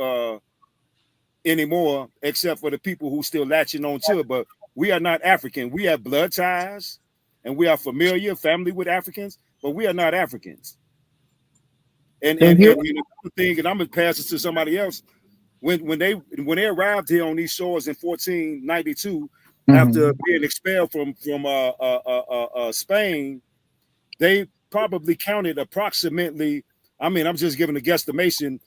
B: anymore, except for the people who still latching on to it. But we are not African. We have blood ties and we are family with Africans, but we are not Africans. And another thing, and I'm gonna pass it to somebody else. When they arrived here on these shores in 1492, after being expelled from Spain, they probably counted approximately, I'm just giving a guesstimation,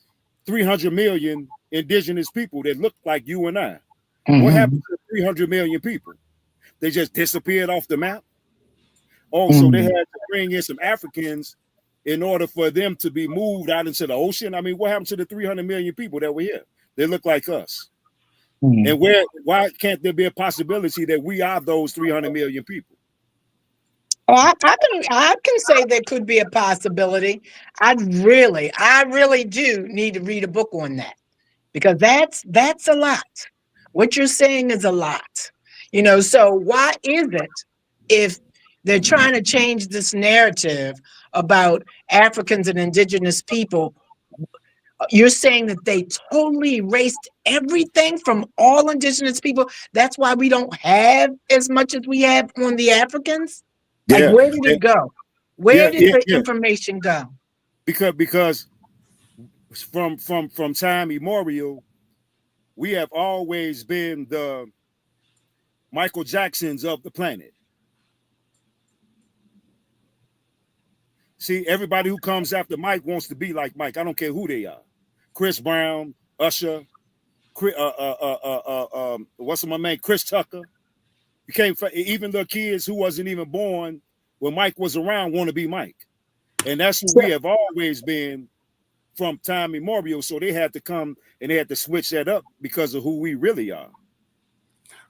B: 300 million indigenous people that look like you and I. What happened to 300 million people? They just disappeared off the map. So they had to bring in some Africans in order for them to be moved out into the ocean. What happened to the 300 million people that were here? They look like us. And why can't there be a possibility that we are those 300 million people?
F: I can say there could be a possibility. I really do need to read a book on that, because that's a lot. What you're saying is a lot. So why is it, if they're trying to change this narrative about Africans and indigenous people, you're saying that they totally erased everything from all indigenous people? That's why we don't have as much as we have on the Africans? Like, where did it go? Where did the information go?
B: Because from time immemorial, we have always been the Michael Jacksons of the planet. See, everybody who comes after Mike wants to be like Mike. I don't care who they are. Chris Brown, Usher, what's my name? Chris Tucker. You can't, even the kids who wasn't even born when Mike was around want to be Mike. And that's who we have always been from time immemorial. So they had to come and they had to switch that up because of who we really are.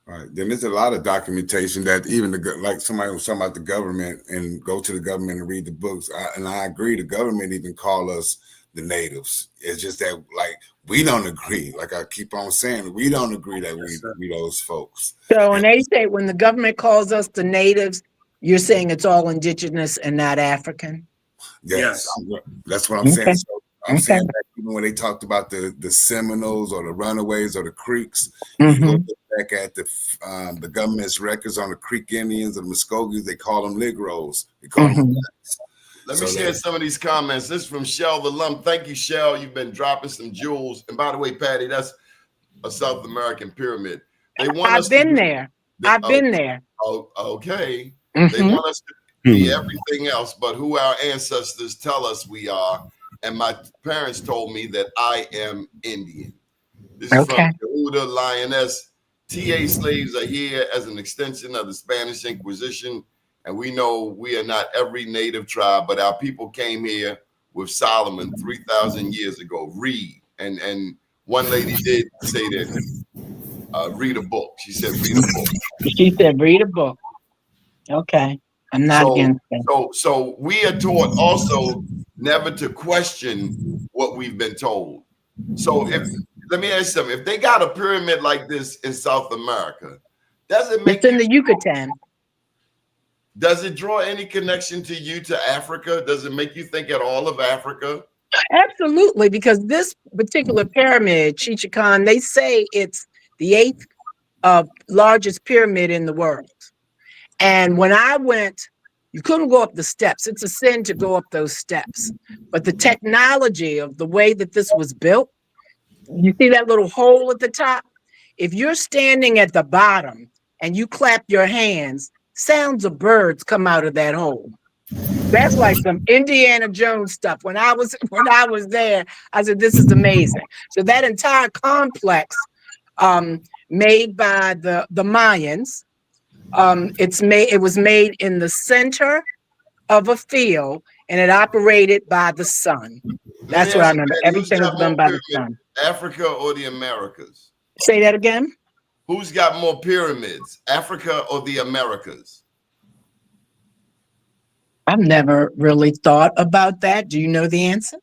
D: All right. Then there's a lot of documentation that even like somebody was talking about the government and go to the government and read the books. And I agree. The government even call us the natives. It's just that, like, we don't agree. Like I keep on saying, we don't agree that we those folks.
F: So when they say, when the government calls us the natives, you're saying it's all indigenous and not African?
D: Yes. That's what I'm saying. So I'm saying that even when they talked about the Seminoles or the Runaways or the Creeks, you go back at the government's records on the Creek Indians and Muskogees, they call them Negroes. They call them blacks.
C: Let me share some of these comments. This is from Shell the Lump. Thank you, Shell. You've been dropping some jewels. And by the way, Patty, that's a South American pyramid. They want
F: I've been there.
C: Oh, okay. They want us to. be everything else but who our ancestors tell us we are. And my parents told me that I am Indian. This is from Yehuda Lioness. TA slaves are here as an extension of the Spanish Inquisition. And we know we are not every native tribe, but our people came here with Solomon 3,000 years ago. Read. And one lady did say that, read a book. She said, read a book.
F: She said, read a book. Okay. I'm not against that.
C: So we are taught also never to question what we've been told. So let me ask you something. If they got a pyramid like this in South America, does it make
F: it's in the Yucatan?
C: Does it draw any connection to you to Africa? Does it make you think at all of Africa?
F: Absolutely, because this particular pyramid, Chichen Itza, they say it's the 8th largest pyramid in the world. And when I went, you couldn't go up the steps. It's a sin to go up those steps. But the technology of the way that this was built, you see that little hole at the top? If you're standing at the bottom and you clap your hands, sounds of birds come out of that hole. That's like some Indiana Jones stuff. When I was there, I said, this is amazing. So that entire complex made by the Mayans, it was made in the center of a field, and it operated by the sun. That's what I remember. Everything was done by the sun.
C: Africa or the Americas?
F: Say that again.
C: Who's got more pyramids, Africa or the Americas?
F: I've never really thought about that. Do you know the answer?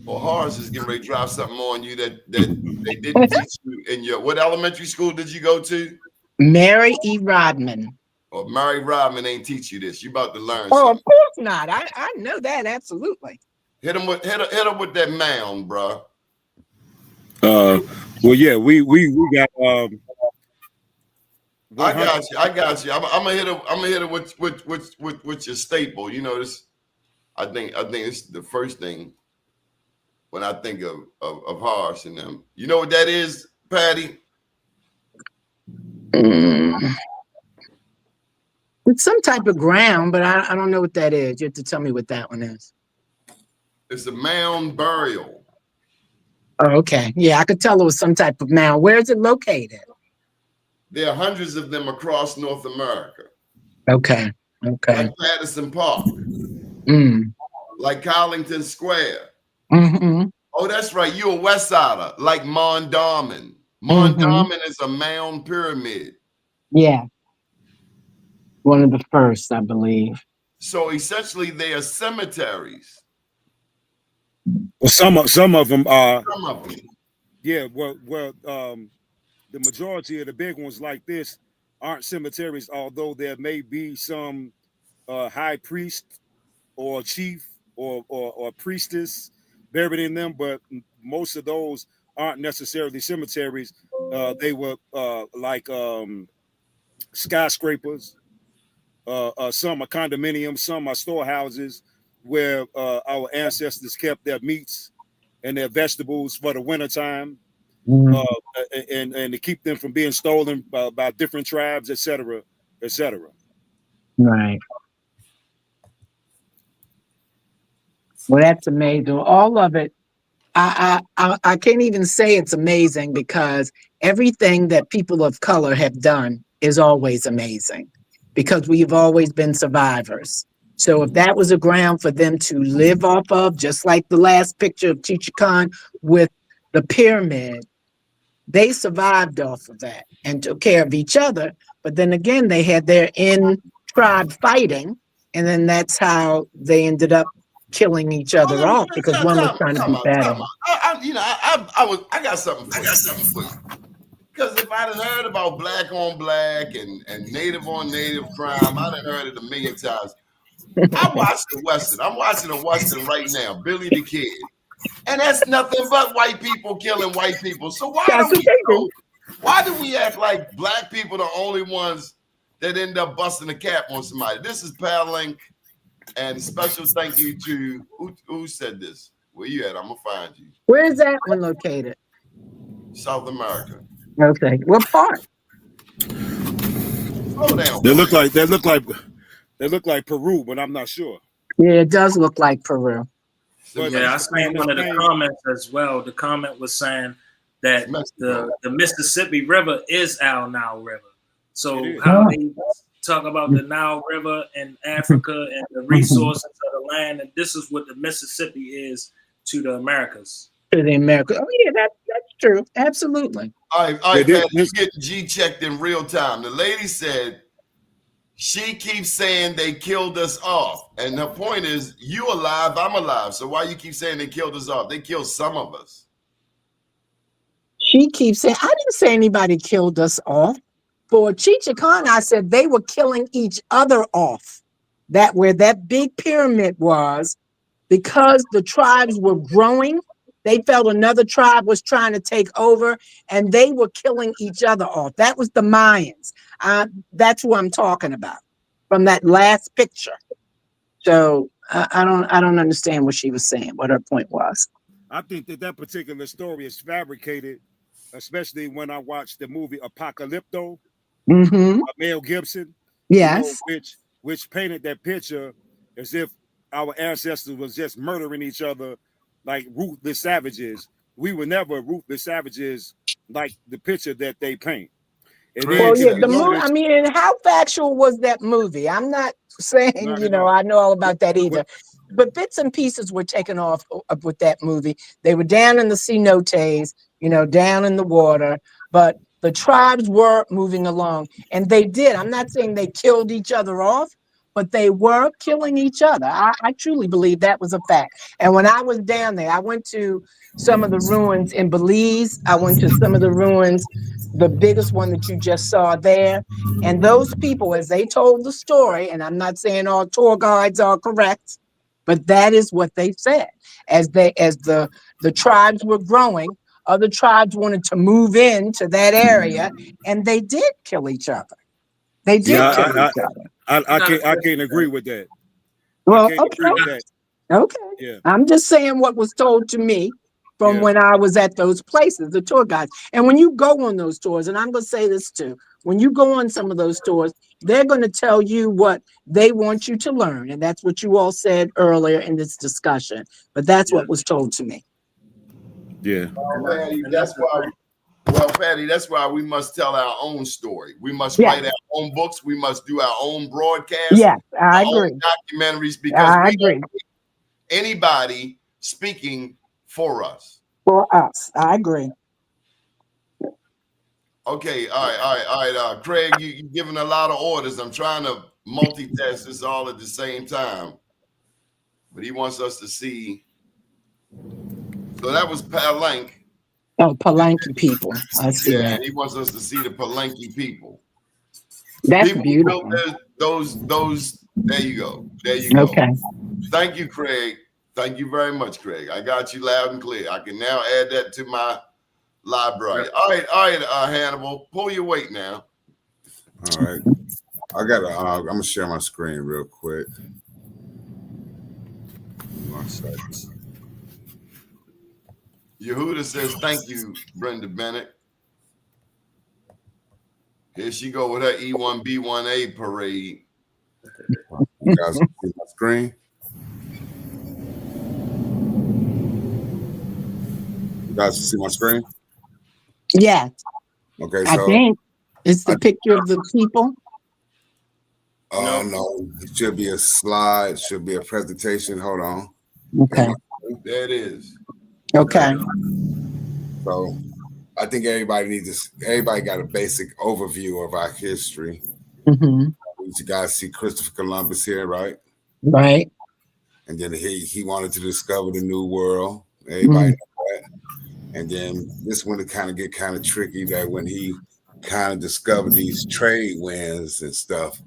C: Well, Horace is getting ready to drop something on you that they didn't teach you in your, what elementary school did you go to?
F: Mary E. Rodman.
C: Or Mary Rodman ain't teach you this. You about to learn
F: Oh,
C: something.
F: of course not. I know that, absolutely.
C: Hit him with that mound, bro.
B: Well, yeah, we got.
C: I got you. I'm gonna hit it with your staple. You know this. I think it's the first thing when I think of Horace and them. You know what that is, Patty?
F: It's some type of ground, but I don't know what that is. You have to tell me what that one is.
C: It's a mound burial.
F: Oh, okay. Yeah, I could tell it was some type of mound. Where is it located?
C: There are hundreds of them across North America.
F: Okay.
C: Like Patterson Park. Like Collington Square. Oh, that's right. You're a West Sider, like Mondawmin. Mondawmin is a mound pyramid.
F: Yeah. One of the first, I believe.
C: So essentially, they are cemeteries.
B: Well, some of them are.
C: Some of them.
B: Yeah. Well. The majority of the big ones like this aren't cemeteries, although there may be some high priest or chief or priestess buried in them, but most of those aren't necessarily cemeteries. They were like skyscrapers. Some are condominiums, some are storehouses where our ancestors kept their meats and their vegetables for the wintertime. And to keep them from being stolen by different tribes, etc., etc.
F: Right. Well, that's amazing. All of it. I can't even say it's amazing because everything that people of color have done is always amazing because we've always been survivors. So if that was a ground for them to live off of, just like the last picture of Chichen Itza with the pyramid, they survived off of that and took care of each other. But then again, they had their in-tribe fighting, and then that's how they ended up killing each other off because one was trying to be better.
C: I got something for you. Because if I done heard about black on black and native on native crime, I done heard it a million times. I watched the Western. I'm watching the Western right now, Billy the Kid. And that's nothing but white people killing white people. So why do we act like black people are the only ones that end up busting a cap on somebody? This is Pal Link, and special thank you to who said this? Where you at? I'm gonna find you.
F: Where is that one located?
C: South America.
F: Okay, what part?
C: Slow down.
B: They look like They look like Peru, but I'm not sure.
F: Yeah, it does look like Peru.
B: But
E: Yeah, I seen one of the comments as well. The comment was saying that the Mississippi River is our Nile River. So how they talk about the Nile River in Africa and the resources of the land, and this is what the Mississippi is to the Americas.
F: To the Americas. Oh yeah, that's true. Absolutely.
C: All right, Pat, you get G checked in real time. The lady said she keeps saying they killed us off. And the point is, you alive, I'm alive. So why you keep saying they killed us off? They killed some of us.
F: She keeps saying, I didn't say anybody killed us off. For Chicha Khan, I said they were killing each other off. That where that big pyramid was, because the tribes were growing, they felt another tribe was trying to take over, and they were killing each other off. That was the Mayans. That's who I'm talking about from that last picture. So I don't understand what she was saying, what her point was.
B: I think that particular story is fabricated, especially when I watched the movie Apocalypto, Mel Gibson.
F: Yes,
B: you know, which painted that picture as if our ancestors was just murdering each other like ruthless savages. We were never ruthless savages like the picture that they paint. And
F: well, yeah, the movie. I mean, and how factual was that movie? I'm not saying, I know all about that either. But bits and pieces were taken off with that movie. They were down in the cenotes, down in the water, but the tribes were moving along, and they did. I'm not saying they killed each other off, but they were killing each other. I truly believe that was a fact. And when I was down there, I went to some of the ruins in Belize. I went to some of the ruins, the biggest one that you just saw there. And those people, as they told the story, and I'm not saying all tour guides are correct, but that is what they said. As the tribes were growing, other tribes wanted to move into that area, and they did kill each other. They did kill each other.
B: I can't agree with that.
F: Well, okay.
B: Yeah.
F: I'm just saying what was told to me from when I was at those places, the tour guides. And when you go on those tours, and I'm going to say this too, when you go on some of those tours, they're going to tell you what they want you to learn. And that's what you all said earlier in this discussion. But that's what was told to me.
B: Yeah.
C: Patty, that's why we must tell our own story. We must write our own books. We must do our own broadcasts.
F: Yes, I agree.
C: Own documentaries, because we don't need anybody speaking for us.
F: For us, I agree.
C: Okay, all right. Craig, you're giving a lot of orders. I'm trying to multitask this all at the same time. But he wants us to see. So that was Palenque.
F: Oh, Palenque people. I see that.
C: He wants us to see the Palenque people.
F: That's
C: people
F: beautiful.
C: Those. There you go.
F: Okay.
C: Thank you, Craig. Thank you very much, Craig. I got you loud and clear. I can now add that to my library. All right, Hannibal, pull your weight now.
D: All right. I'm gonna share my screen real quick. 1 second.
C: Yehuda says, thank you, Brenda Bennett. Here she go with her E1B1A parade.
D: You guys see my screen? You guys see my screen?
F: Yeah.
D: Okay,
F: I think it's the picture of the people.
D: No, it should be a slide, should be a presentation. Hold on.
F: Okay.
C: There it is.
F: Okay.
D: So I think everybody got a basic overview of our history.
F: Mm-hmm.
D: You guys see Christopher Columbus here, right?
F: Right.
D: And then he wanted to discover the new world. Everybody know that. And then this one to kind of get kind of tricky, that when he kind of discovered these trade winds and stuff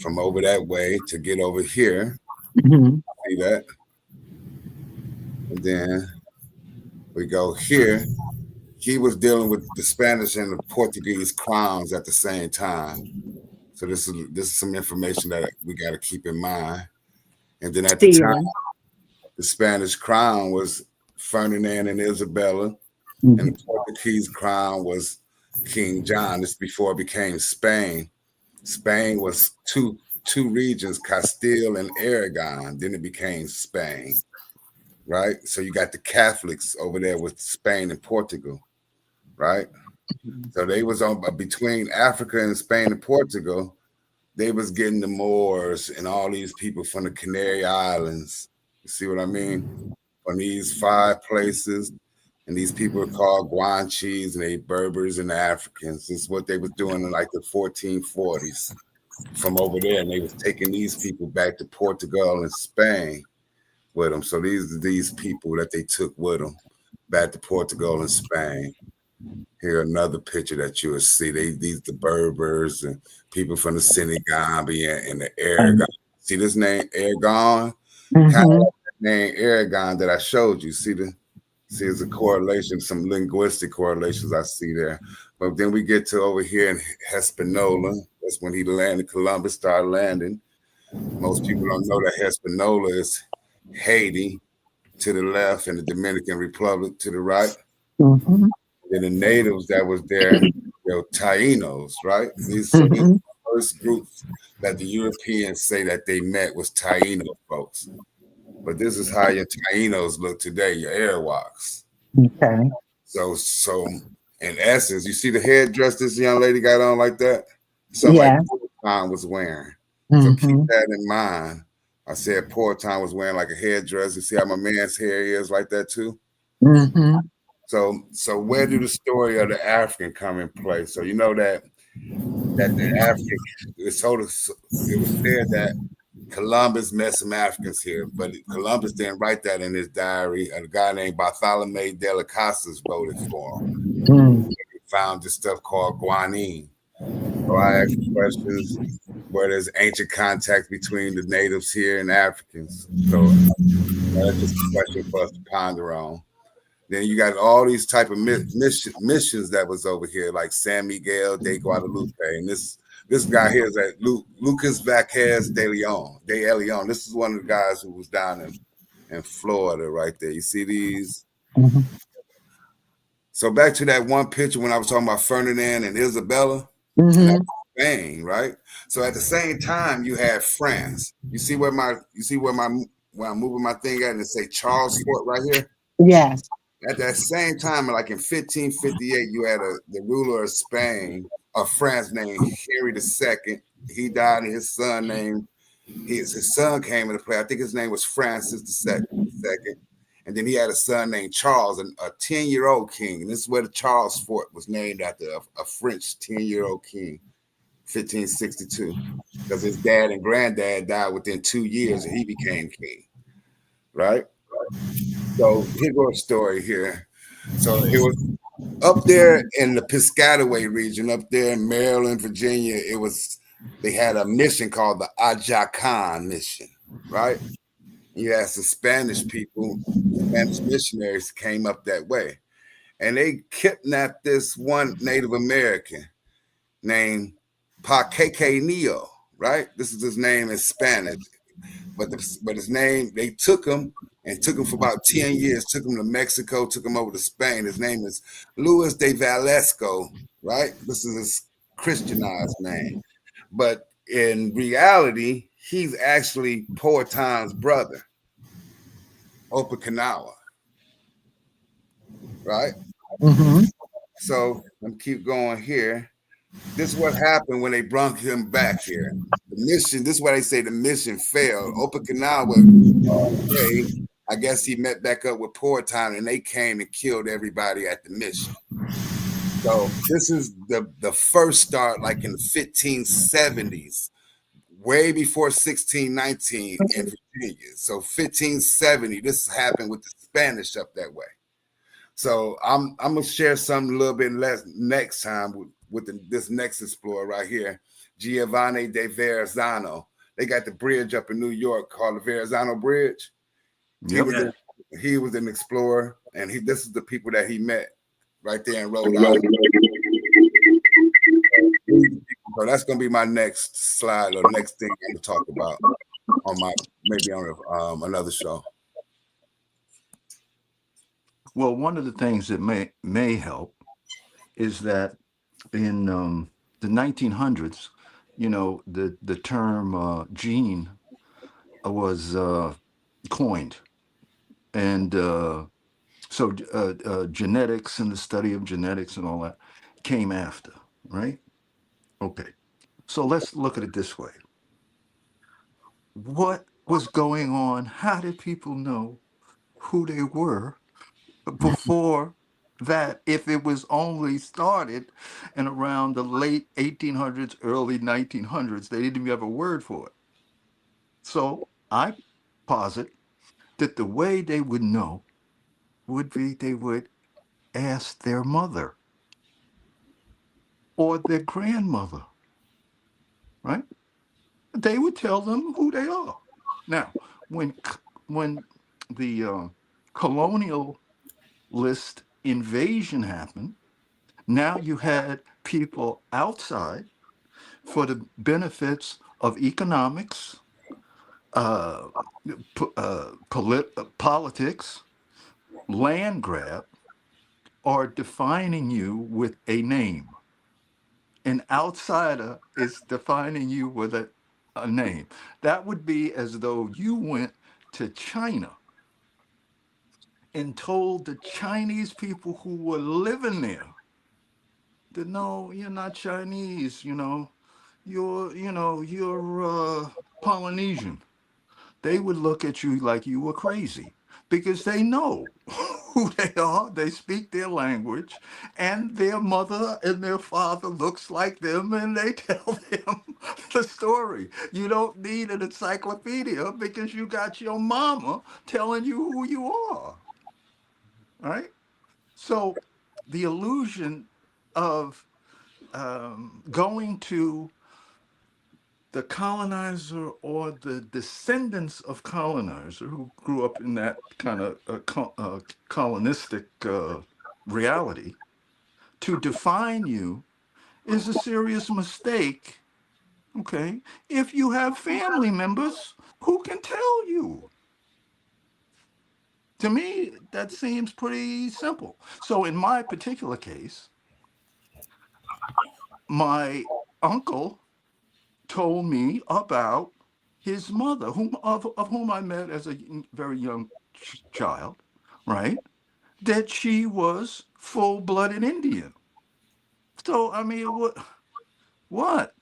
D: from over that way to get over here.
F: Mm-hmm.
D: See that? And then we go here. He was dealing with the Spanish and the Portuguese crowns at the same time. So this is some information that we got to keep in mind. And then at the time, the Spanish crown was Ferdinand and Isabella, and the Portuguese crown was King John. This before it became Spain. Spain was two two regions, Castile and Aragon. Then it became Spain, right? So you got the Catholics over there with Spain and Portugal, right? So they was on between Africa and Spain and Portugal. They was getting the Moors and all these people from the Canary Islands. You see what I mean? From these 5 places. And these people are called Guanches and they Berbers and Africans. This is what they was doing in like the 1440s from over there. And they was taking these people back to Portugal and Spain with them. So these are these people that they took with them back to Portugal and Spain. Here another picture that you will see. These the Berbers and people from the Senegambia and the Aragon. See this name Aragon? Kind of like that name Aragon that I showed you. See there's a correlation, some linguistic correlations I see there. But then we get to over here in Hispaniola. That's when he landed. Columbus started landing. Most people don't know that Hispaniola is Haiti to the left and the Dominican Republic to the right. And the natives that was there, they were Tainos, right? These are the first groups that the Europeans say that they met was Taino folks. But this is how your Tainos look today, your Arawaks.
H: Okay.
D: So in essence, you see the headdress this young lady got on like that? Something like Portine was wearing. So keep that in mind. I said Portine was wearing like a headdress. You see how my man's hair is like that too? So where do the story of the African come in play? So you know that the African, it was said that Columbus met some Africans here, but Columbus didn't write that in his diary. A guy named Bartholomew de las Casas voted for him. He found this stuff called guanine. So I asked questions where there's ancient contact between the natives here and Africans. So that's just a question for us to ponder on. Then you got all these type of missions that was over here, like San Miguel de Guadalupe, and this guy here is at Lucas Vázquez de Leon. This is one of the guys who was down in Florida right there. You see these? So back to that one picture when I was talking about Ferdinand and Isabella, Spain, right? So at the same time, you have France. You see where I'm moving my thing at and it say Charles Fort right here?
H: Yes.
D: At that same time, like in 1558, you had the ruler of Spain, of France, named Henry II. He died, and his son came into play. I think his name was Francis II. And then he had a son named Charles, a 10-year-old king. And this is where the Charles Fort was named after a French 10-year-old king, 1562, because his dad and granddad died within 2 years, and he became king, right? So here's a story here. So it was up there in the Piscataway region, up there in Maryland, Virginia. They had a mission called the Ajacan mission, right? You had some Spanish people, Spanish missionaries came up that way, and they kidnapped this one Native American named Paquequenio, right? This is his name in Spanish, but his name, they took him for about 10 years, took him to Mexico, took him over to Spain. His name is Luis de Velasco, right? This is his Christianized name. But in reality, he's actually Powhatan's brother, Opakanawa, right? So let me keep going here. This is what happened when they brought him back here. The mission, this is why they say the mission failed. Opakanawa, I guess he met back up with Powhatan and they came and killed everybody at the mission. So this is the first start, like in the 1570s, way before 1619 in Virginia. So 1570, this happened with the Spanish up that way. So I'm gonna share something a little bit less next time with this next explorer right here, Giovanni de Verrazano. They got the bridge up in New York called the Verrazano Bridge. He was an explorer, and this is the people that he met right there in Rhode Island. So that's gonna be my next slide or next thing I'm gonna talk about on another show.
G: Well, one of the things that may help is that in the 1900s, the term gene was coined, and so genetics and the study of genetics and all that came after, right? Okay, so let's look at it this way. What was going on? How did people know who they were before that, if it was only started in around the late 1800s, early 1900s? They didn't even have a word for it. So I posit that the way they would know would be they would ask their mother or their grandmother, right? They would tell them who they are. Now, when the colonialist invasion happened, now you had people outside for the benefits of economics, uh, politics, land grab, are defining you with a name. An outsider is defining you with a name. That would be as though you went to China and told the Chinese people who were living there that no, you're not Chinese, you're Polynesian. They would look at you like you were crazy because they know who they are. They speak their language, and their mother and their father looks like them, and they tell them the story. You don't need an encyclopedia because you got your mama telling you who you are, right? So the illusion of going to the colonizer or the descendants of colonizer who grew up in that kind of colonistic reality to define you is a serious mistake. Okay, if you have family members who can tell you. To me, that seems pretty simple. So in my particular case, my uncle told me about his mother, of whom I met as a very young child, right? That she was full-blooded Indian. So I mean, what?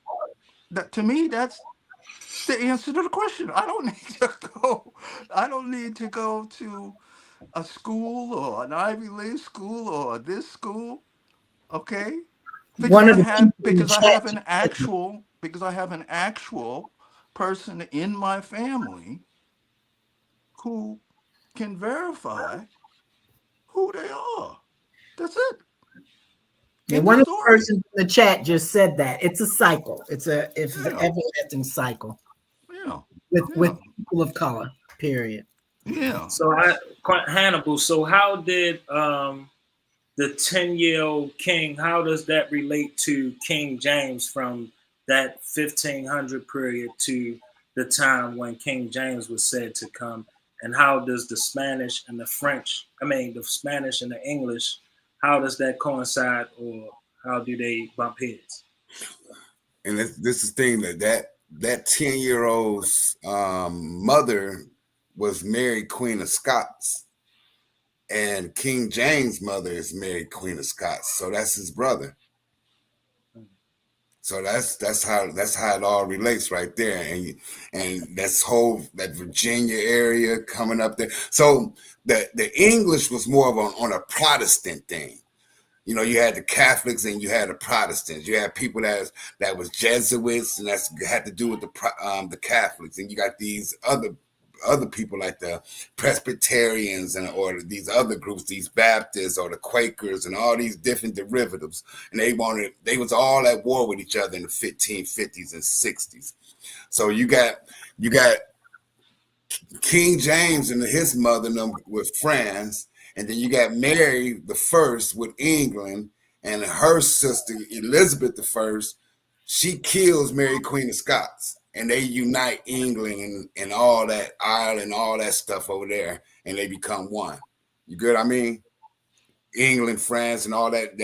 G: That to me, that's the answer to the question. I don't need to go. I don't need to go to a school or an Ivy League school or this school. Okay,
F: One of the people in the
G: because I
F: chat
G: have
F: just
G: an
F: said that.
G: actual person in my family who can verify who they are. That's it.
F: Yeah,
G: End of
F: one of the
G: story.
F: persons in the chat just said that. It's a cycle. It's an
G: Yeah,
F: everlasting cycle
G: yeah,
F: with
G: yeah,
F: people of color, period.
G: yeah.
E: So Hannibal. So how did the 10-year-old king? How does that relate to King James from that 1500 period to the time when King James was said to come? And how does the Spanish and the French? I mean, the Spanish and the English. How does that coincide, or how do they bump heads?
D: And this is the thing that 10-year-old's mother was Mary Queen of Scots, and King James' mother is Mary Queen of Scots, so that's his brother. So that's how it all relates right there, and that Virginia area coming up there. So the English was more of on a Protestant thing. You had the Catholics and you had the Protestants. You had people that was Jesuits, and that's had to do with the Catholics. And you got these other people like the Presbyterians or these other groups, these Baptists or the Quakers, and all these different derivatives. And they was all at war with each other in the 1550s and 60s. So you got King James and his mother with France, and then you got Mary the First with England, and her sister Elizabeth the First. She kills Mary Queen of Scots, and they unite England and all that, Ireland, all that stuff over there, and they become one. You good? I mean, England, France, and all that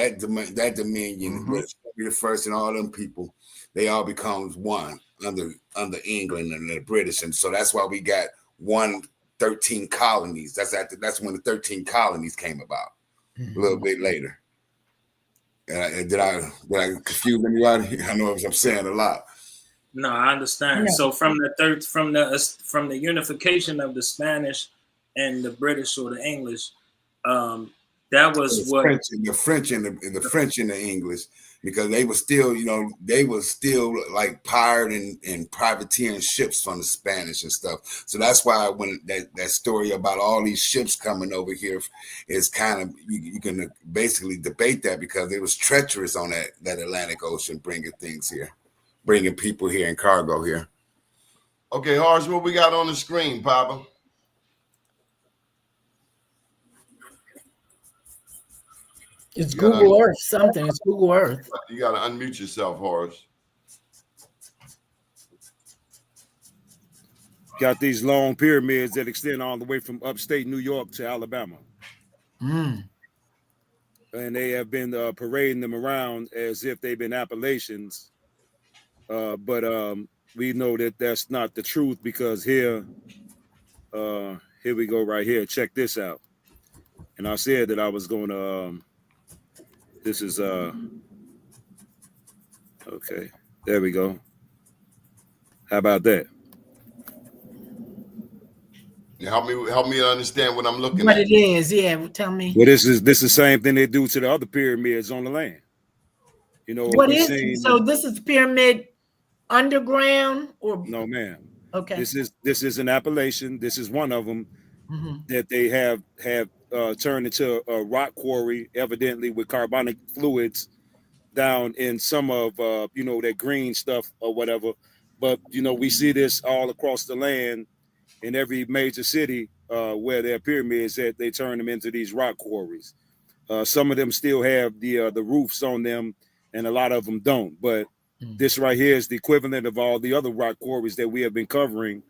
D: dominion,
G: Mm-hmm.
D: Henry I and all them people, they all becomes one under England and the British. And so that's why we got 13 colonies. That's when the 13 colonies came about a little bit later. Did I confuse anybody? I know I'm saying a lot.
E: No, I understand.
F: Yeah.
E: So from the unification of the Spanish and the British or the English, that was
D: the
E: what
D: French and the English, because they were still, like pirating and privateering ships from the Spanish and stuff. So that's why when that story about all these ships coming over here is kind of, you can basically debate that, because it was treacherous on that Atlantic Ocean, bringing people here and cargo here.
C: Okay, Horace, what we got on the screen, Papa?
F: It's Google Earth something. It's Google Earth.
C: You got to unmute yourself, Horace.
B: Got these long pyramids that extend all the way from upstate New York to Alabama. And they have been parading them around as if they've been Appalachians. But we know that that's not the truth, because here we go right here. Check this out. And I said that I was going to, this is, okay, there we go. How about that?
C: Help me understand what I'm looking
F: What
C: at.
F: it is, yeah. Tell me.
B: Well, this is the same thing they do to the other pyramids on the land. You know
F: What is it? So this is pyramid underground or
B: no, ma'am.
F: Okay.
B: This is an Appalachian. This is one of them that they have turned into a rock quarry, evidently with carbonic fluids down in some of that green stuff or whatever. But we see this all across the land in every major city where there are pyramids, that they turn them into these rock quarries. Some of them still have the roofs on them, and a lot of them don't. But this right here is the equivalent of all the other rock quarries that we have been covering,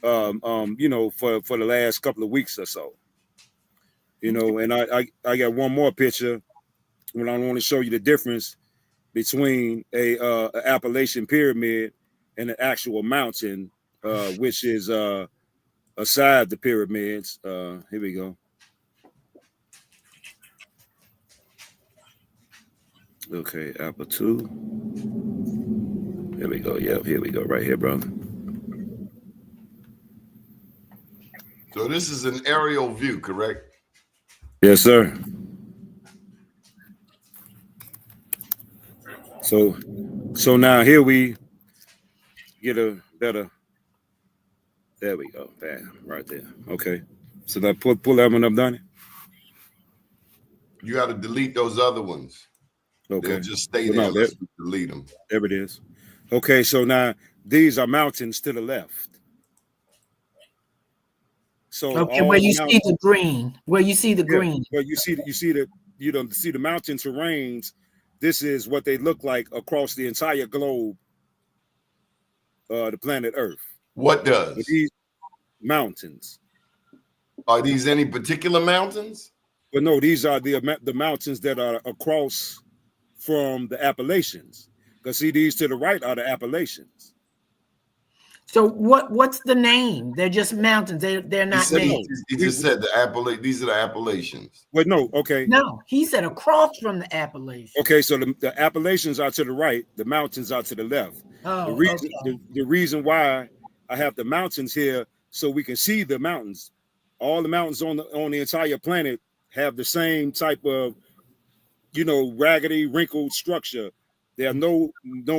B: for the last couple of weeks or so. And I got one more picture when I want to show you the difference between a Appalachian pyramid and an actual mountain, which is aside the pyramids. Here we go. Okay, Apple 2. Here we go. Yep, here we go. Right here, brother.
C: So this is an aerial view, correct?
B: Yes, sir. So now here we get a better. There we go. Bam, right there. Okay. So now pull that one up, Donnie.
C: You got to delete those other ones.
B: Okay.
C: They'll just stay there. Let's delete them.
B: There it is. Okay. So now these are mountains to the left. So
F: where you see the green,
B: where you see the mountain terrains. This is what they look like across the entire globe, the planet Earth.
C: What does?
B: With these mountains.
C: Are these any particular mountains?
B: But no, these are the mountains that are across from the Appalachians. Because see, these to the right are the Appalachians.
F: So what's the name? They're just mountains. They're not named.
C: He just said these are the Appalachians.
B: But no, okay.
F: No, he said across from the Appalachians.
B: Okay, so the Appalachians are to the right, the mountains are to the left.
F: Oh,
B: the reason why I have the mountains here, so we can see the mountains. All the mountains on the entire planet have the same type of, raggedy, wrinkled structure. There are no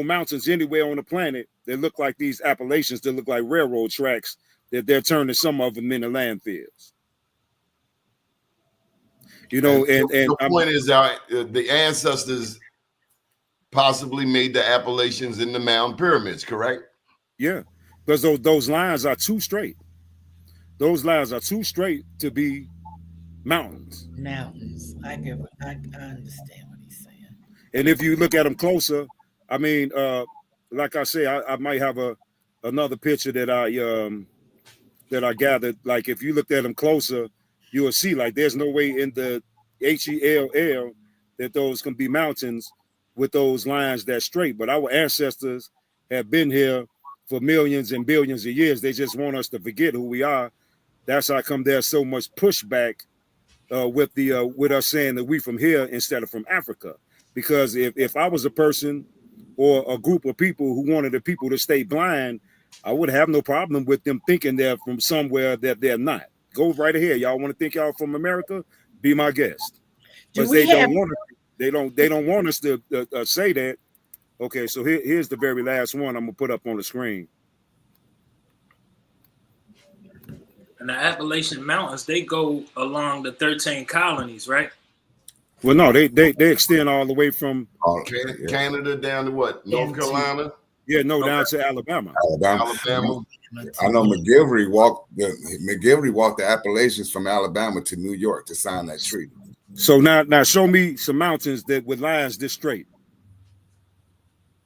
B: mountains anywhere on the planet that look like these Appalachians, that look like railroad tracks, that they're turning some of them into landfills. And
C: the point is the ancestors possibly made the Appalachians in the mound pyramids, correct?
B: Yeah, because those lines are too straight. Those lines are too straight to be mountains.
F: Mountains. I understand what he's saying.
B: And if you look at them closer, I mean, like I say, I might have another picture that I gathered. Like if you looked at them closer, you will see like there's no way in the HELL that those can be mountains, with those lines that straight. But our ancestors have been here for millions and billions of years. They just want us to forget who we are. That's how come there's so much pushback with us saying that we from here instead of from Africa. Because if I was a person or a group of people who wanted the people to stay blind, I would have no problem with them thinking they're from somewhere that they're not. Go right ahead. Y'all want to think y'all from America? Be my guest. But they don't want us. They don't want us to say that. Okay, so here's the very last one I'm gonna put up on the screen.
E: And the Appalachian Mountains, they go along the 13 colonies, right?
B: Well, no, they extend all the way from
C: Canada down to what? North Carolina?
B: Yeah, no, down to Alabama.
C: Alabama.
D: I know McGilvery walked the Appalachians from Alabama to New York to sign that treaty.
B: So now show me some mountains that with lines this straight.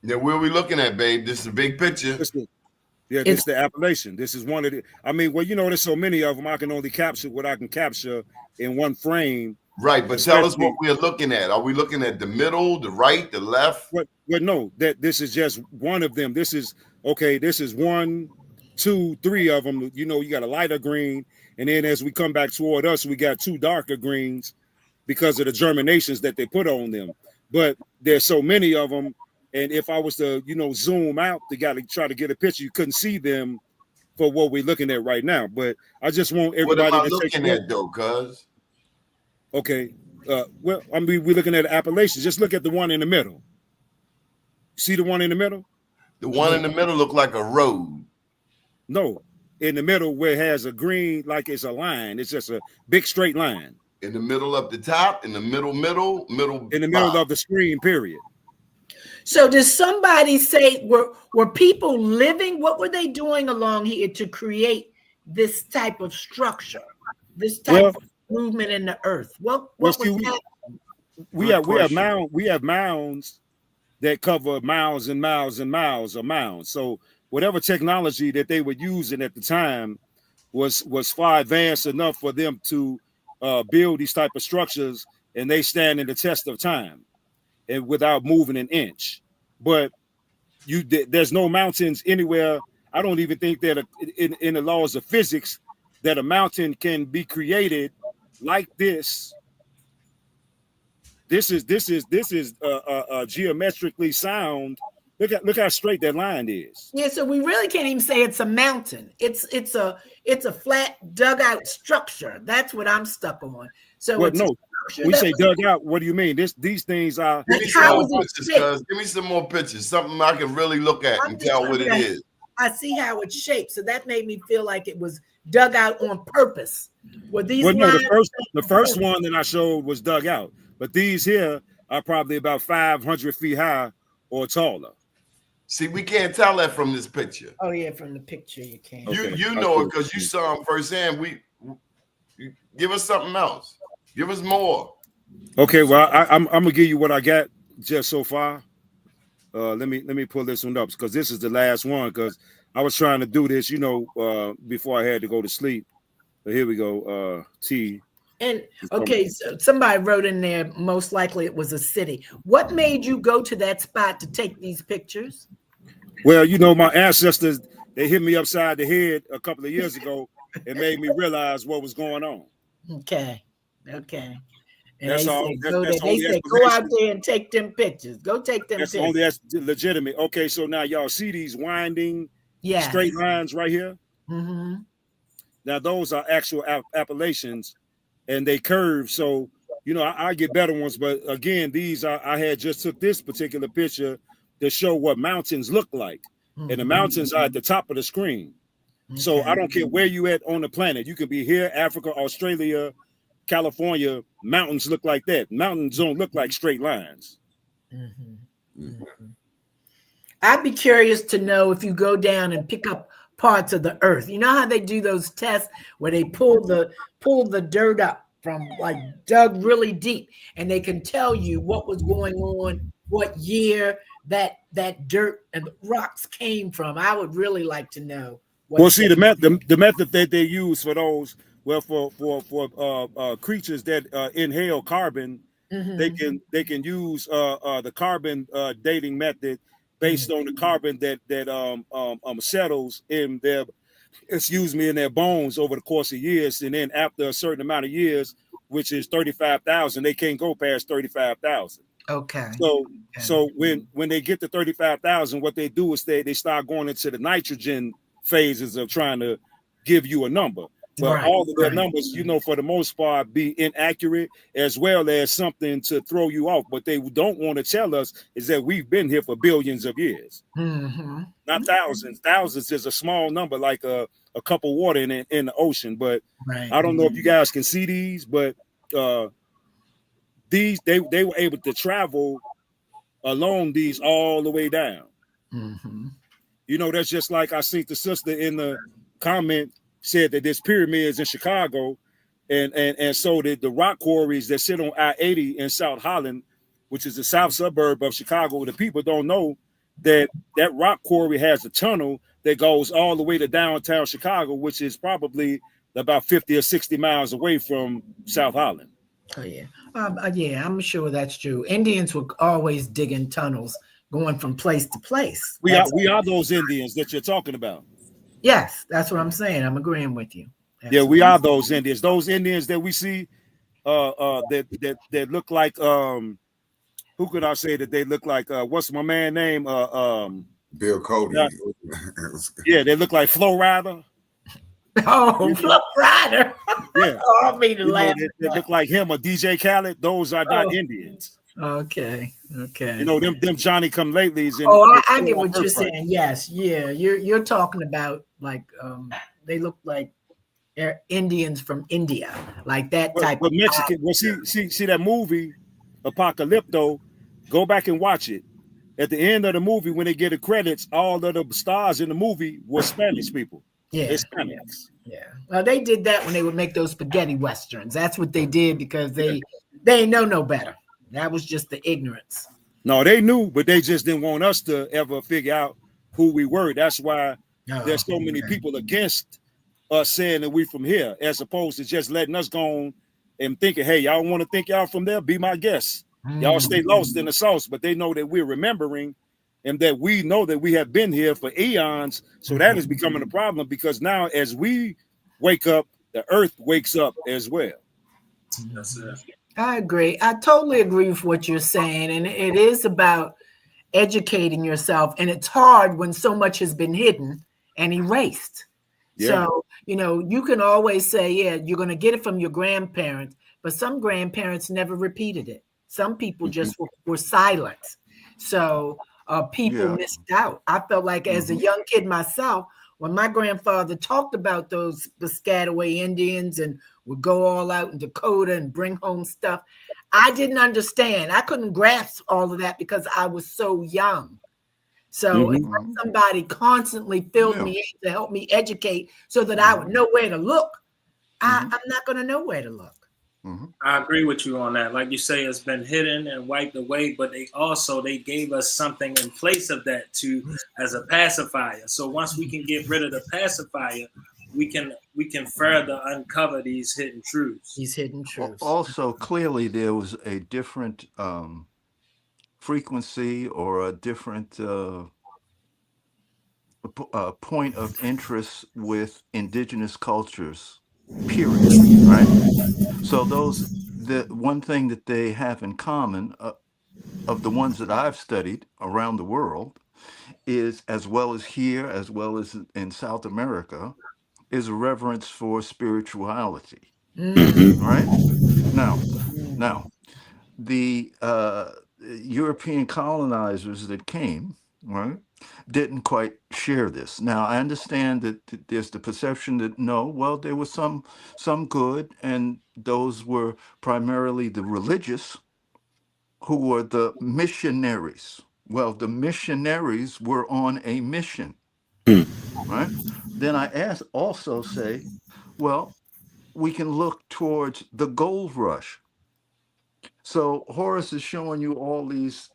C: Yeah, where are we looking at, babe? This is a big picture.
B: This is the Appalachian. This is one of the. I mean, well, you know, there's so many of them. I can only capture what I can capture in one frame.
C: Right, but tell us what we're looking at. Are we looking at the middle, the right, the left?
B: Well, no, that this is just one of them. This is okay. This is 1, 2, 3 of them. You know, you got a lighter green, and then as we come back toward us, we got 2 darker greens because of the germinations that they put on them. But there's so many of them, and if I was to, you know, zoom out to try to get a picture, you couldn't see them for what we're looking at right now. But I just want everybody
C: what am I
B: to
C: looking
B: take
C: at though, cuz?
B: Okay. Well, I mean, we're looking at Appalachians. Just look at the one in the middle. See the one in the middle?
C: The one in the middle look like a road.
B: No, in the middle where it has a green, like it's a line. It's just a big straight line.
C: In the middle up the top, in the middle.
B: In the middle of the screen, period.
F: So does somebody say were people living? What were they doing along here to create this type of structure? This type of movement in the earth. What was that?
B: We have mounds that cover miles and miles and miles of mounds. So whatever technology that they were using at the time was far advanced enough for them to build these type of structures, and they stand in the test of time and without moving an inch. But there's no mountains anywhere. I don't even think that in the laws of physics that a mountain can be created like this. This is geometrically sound. Look how straight that line is.
F: Yeah, so we really can't even say it's a mountain. It's a flat dugout structure. That's what I'm stuck on. So
B: we say dugout. What do you mean? These things are.
C: Give me some more pictures. Something I can really look at and tell what it is.
F: I see how it's shaped. So that made me feel like it was dug out on purpose.
B: The first one that I showed was dug out, but these here are probably about 500 feet high or taller.
C: See, we can't tell that from this picture.
F: Oh yeah, from the picture you can.
C: You know it because you saw them firsthand. You give us something else. Give us more.
B: Okay, well, I'm gonna give you what I got just so far. Let me pull this one up because this is the last one because I was trying to do this, you know, before I had to go to sleep. But here we go. T.
F: And okay, so somebody wrote in there, most likely it was a city. What made you go to that spot to take these pictures?
B: Well, you know, my ancestors, they hit me upside the head a couple of years ago and made me realize what was going on.
F: Okay. And
B: that's all.
F: They said, go out there and take them pictures. Go take them pictures.
B: That's legitimate. Okay, so now y'all see these winding straight lines right here?
F: Mm-hmm.
B: Now, those are actual Appalachians, and they curve. So, you know, I get better ones. But again, I had just took this particular picture to show what mountains look like. Mm-hmm. And the mountains are at the top of the screen. Okay. So I don't care where you at on the planet. You could be here, Africa, Australia, California. Mountains look like that. Mountains don't look like straight lines.
F: Mm-hmm. Mm-hmm. I'd be curious to know if you go down and pick up parts of the earth. You know how they do those tests where they pull the dirt up from like dug really deep, and they can tell you what was going on, what year that dirt and rocks came from. I would really like to know.
B: Well, see, the method that they use for those, well, for creatures that inhale carbon,
F: Mhm.
B: they can use the carbon dating method based on the carbon that settles in their, excuse me, in their bones over the course of years, and then after a certain amount of years, which is 35,000, they can't go past 35,000.
F: Okay.
B: So
F: Okay.
B: when they get to 35,000, what they do is they start going into the nitrogen phases of trying to give you a number. But
F: Right.
B: all of their
F: Right.
B: numbers, for the most part, be inaccurate as well as something to throw you off. But they don't want to tell us is that we've been here for billions of years,
F: Mm-hmm.
B: not thousands. Thousands is a small number, like a cup of water in the ocean. But
F: Right.
B: I don't know if you guys can see these, but uh, these they were able to travel along these all the way down.
F: Mm-hmm.
B: That's just like I seen the sister in the comment said that there's pyramids in Chicago, and so the rock quarries that sit on I-80 in South Holland, which is the south suburb of Chicago. The people don't know that that rock quarry has a tunnel that goes all the way to downtown Chicago, which is probably about 50 or 60 miles away from South Holland.
F: Oh yeah. Yeah, I'm sure that's true. Indians were always digging tunnels, going from place to place. That's
B: We are those Indians that you're talking about.
F: yes, that's what I'm saying. I'm agreeing with you.
B: Yeah, we
F: Absolutely.
B: are those Indians. Those Indians that we see, that look like who could I say that they look like? What's my man name?
D: Bill Cody.
B: uh, yeah, they look like Flo Rida.
F: Oh, Flow Rider.
B: Yeah,
F: Oh, I mean to laugh.
B: they look like him or DJ Khaled. Those are not
F: Oh,
B: Indians.
F: okay. Okay.
B: Them Johnny come latelys and
F: Oh,
B: they
F: I
B: stole
F: get
B: our
F: what you're
B: birthright.
F: saying. Yes, yeah. You're talking about like they look like they're Indians from India, like that type
B: But
F: of
B: Mexican. Well, see that movie Apocalypto. Go back and watch it. At the end of the movie, when they get the credits, all of the stars in the movie were Spanish people.
F: yeah.
B: Hispanics.
F: Yeah. Well, they did that when they would make those spaghetti westerns. That's what they did because they ain't know no better. That was just the ignorance.
B: No, they knew, but they just didn't want us to ever figure out who we were. That's why
F: Oh,
B: there's so many people against us saying that we from here, as opposed to just letting us go on and thinking, hey, y'all want to think y'all from there? Be my guest. Y'all stay lost in the sauce, but they know that we're remembering and that we know that we have been here for eons. So that is becoming a problem because now as we wake up, the earth wakes up as well.
E: That's it.
F: I agree. I totally agree with what you're saying. And it is about educating yourself. And it's hard when so much has been hidden and erased.
B: Yeah.
F: So, you can always say, yeah, you're going to get it from your grandparents, but some grandparents never repeated it. Some people just were silent. So people
G: Yeah.
F: missed out. I felt like as a young kid myself, when my grandfather talked about those Piscataway Indians and would go all out in Dakota and bring home stuff, I didn't understand. I couldn't grasp all of that because I was so young. So if somebody constantly filled
G: Yeah.
F: me in to help me educate so that I would know where to look, I'm not going to know where to look.
E: I agree with you on that. Like you say, it's been hidden and wiped away, but they gave us something in place of that as a pacifier. So once we can get rid of the pacifier, we can further uncover these hidden truths.
F: These hidden truths.
G: Also, clearly there was a different frequency or a different point of interest with indigenous cultures, period, right? So the one thing that they have in common, of the ones that I've studied around the world, is, as well as here, as well as in South America, is a reverence for spirituality, right? Now, the European colonizers that came, right, didn't quite share this. Now, I understand that there's the perception that no, well, there was some good, and those were primarily the religious who were the missionaries. Well, the missionaries were on a mission, right? Then I also say, well, we can look towards the gold rush. So Horace is showing you all these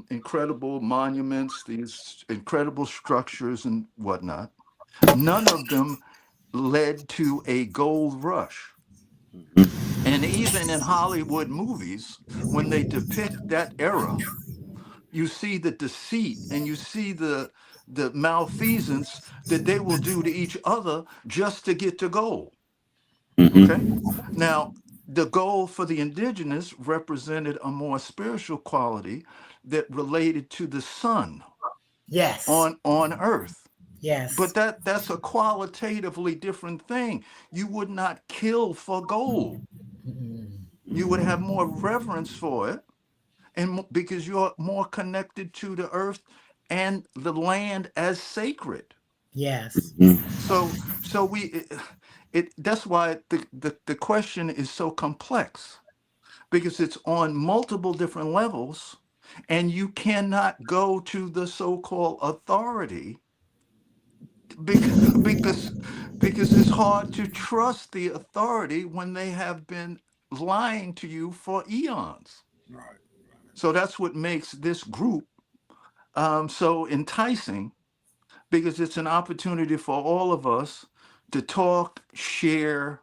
G: incredible monuments, these incredible structures and whatnot. None of them led to a gold rush. And even in Hollywood movies, when they depict that era, you see the deceit and you see the malfeasance that they will do to each other just to get to gold. Okay? Now, the goal for the indigenous represented a more spiritual quality that related to the sun
F: Yes.
G: on earth. But
F: Yes.
G: that's a qualitatively different thing. You would not kill for gold. You would have more reverence for it, and because you're more connected to the earth and the land as sacred.
F: Yes.
G: So it that's why the question is so complex, because it's on multiple different levels, and you cannot go to the so-called authority because because it's hard to trust the authority when they have been lying to you for eons.
D: Right.
G: So that's what makes this group so enticing, because it's an opportunity for all of us to talk, share,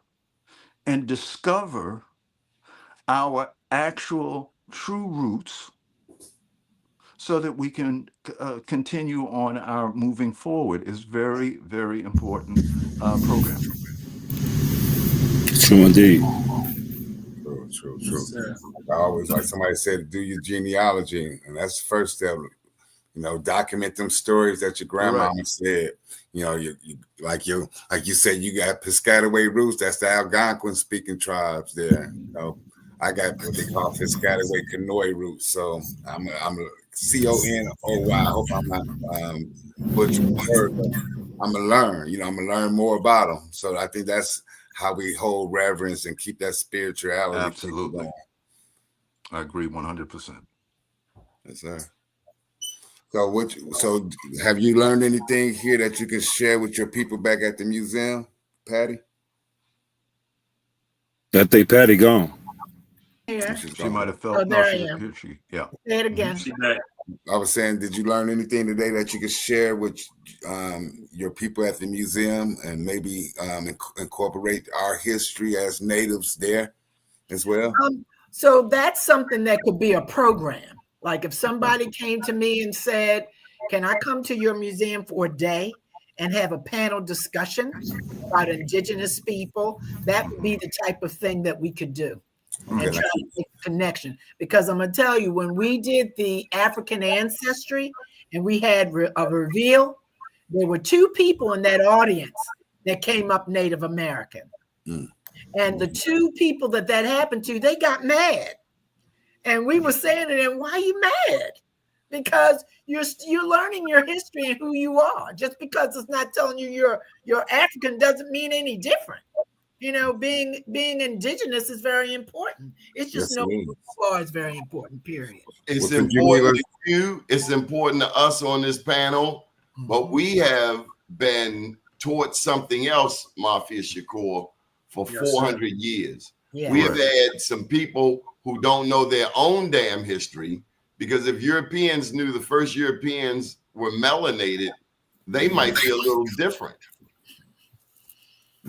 G: and discover our actual true roots, so that we can continue on our moving forward. Is very, very important program.
B: True indeed.
D: True, true,
E: Yes,
D: true.
E: sir.
D: I always, like somebody said, do your genealogy, and that's the first step. Document them stories that your
G: Correct.
D: grandmama said. Like you said, you got Piscataway roots. That's the Algonquin speaking tribes there. I got what they call Piscataway Kanoi roots. So I'm a CONOY. I hope I'm not butchering the word, but I'm gonna learn. I'm gonna learn more about them. So I think that's how we hold reverence and keep that spirituality thing
G: Absolutely.
D: going.
G: I agree 100%.
D: Yes, sir. So have you learned anything here that you can share with your people back at the museum, Patty?
B: That they Patty gone.
F: Here.
D: She's
G: She
D: gone.
G: might have
F: Oh,
G: felt, no,
F: there I
G: she,
F: am.
G: she, yeah.
F: Say it again.
E: She back.
D: I was saying, did you learn anything today that you could share with your people at the museum, and maybe incorporate our history as natives there as well?
F: So that's something that could be a program. Like if somebody came to me and said, "Can I come to your museum for a day and have a panel discussion about indigenous people?" That would be the type of thing that we could do. And
D: Okay.
F: try to make a connection. Because I'm going to tell you, when we did the African ancestry and we had a reveal, there were two people in that audience that came up Native American. And the two people that happened to, they got mad. And we were saying to them, why are you mad? Because you're learning your history and who you are. Just because it's not telling you you're African doesn't mean any different. Being indigenous is very important. It's just
D: Yes,
F: knowing
D: it
F: who
D: is.
F: you are is very important, period.
C: It's
D: Well, could you leave
C: important
D: us-
C: to you. It's important to us on this panel. But we have been taught something else, Mafia Shakur, for
E: Yes,
C: 400 years.
F: Yeah.
C: We have had some people who don't know their own damn history, because if Europeans knew the first Europeans were melanated, they might be a little different.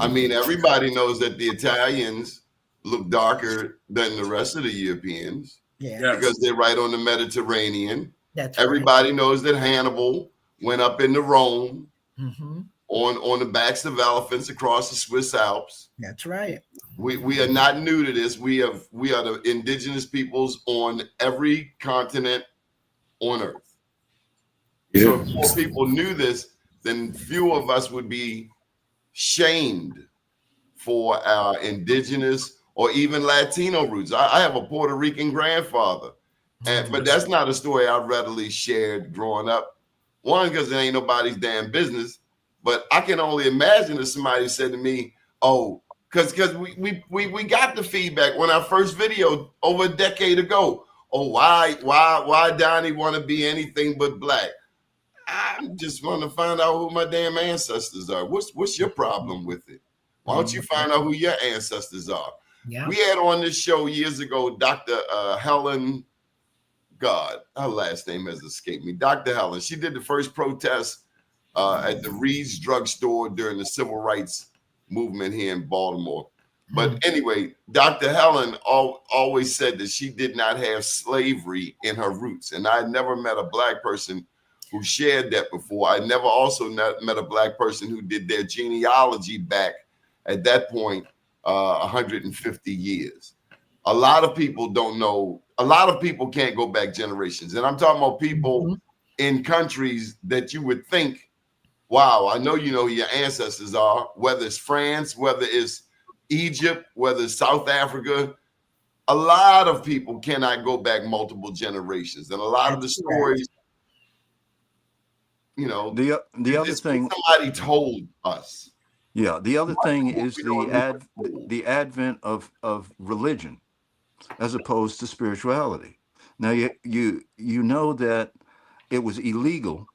C: I mean, everybody knows that the Italians look darker than the rest of the Europeans
F: Yeah.
E: Yes.
C: because they're right on the Mediterranean.
F: That's
C: Everybody knows that Hannibal went up into Rome
F: right. Mm-hmm.
C: on the backs of elephants across the Swiss Alps.
F: That's right.
C: We are not new to this. We are the indigenous peoples on every continent on Earth. So if more people knew this, then few of us would be shamed for our indigenous or even Latino roots. I have a Puerto Rican grandfather, but that's not a story I readily shared growing up. One, because it ain't nobody's damn business. But I can only imagine if somebody said to me, "Oh, because we got the feedback when our first video over a decade ago. Oh, why Donnie want to be anything but black? I just want to find out who my damn ancestors are. What's your problem with it? Why don't you find out who your ancestors are?"
F: Yeah.
C: We had on this show years ago, Dr. Helen. God, her last name has escaped me. Dr. Helen. She did the first protest at the Reed's drugstore during the civil rights movement here in Baltimore. But anyway, Dr. Helen always said that she did not have slavery in her roots. And I never met a black person who shared that before. I never also met a black person who did their genealogy back at that point, 150 years. A lot of people don't know. A lot of people can't go back generations. And I'm talking about people in countries that you would think, wow, I know you know who your ancestors are, whether it's France, whether it's Egypt, whether it's South Africa. A lot of people cannot go back multiple generations. And a lot of the stories, you know,
G: the other thing
C: somebody told us.
G: Yeah, the other thing is
C: We don't know.
G: the advent of religion as opposed to spirituality. Now you know that it was illegal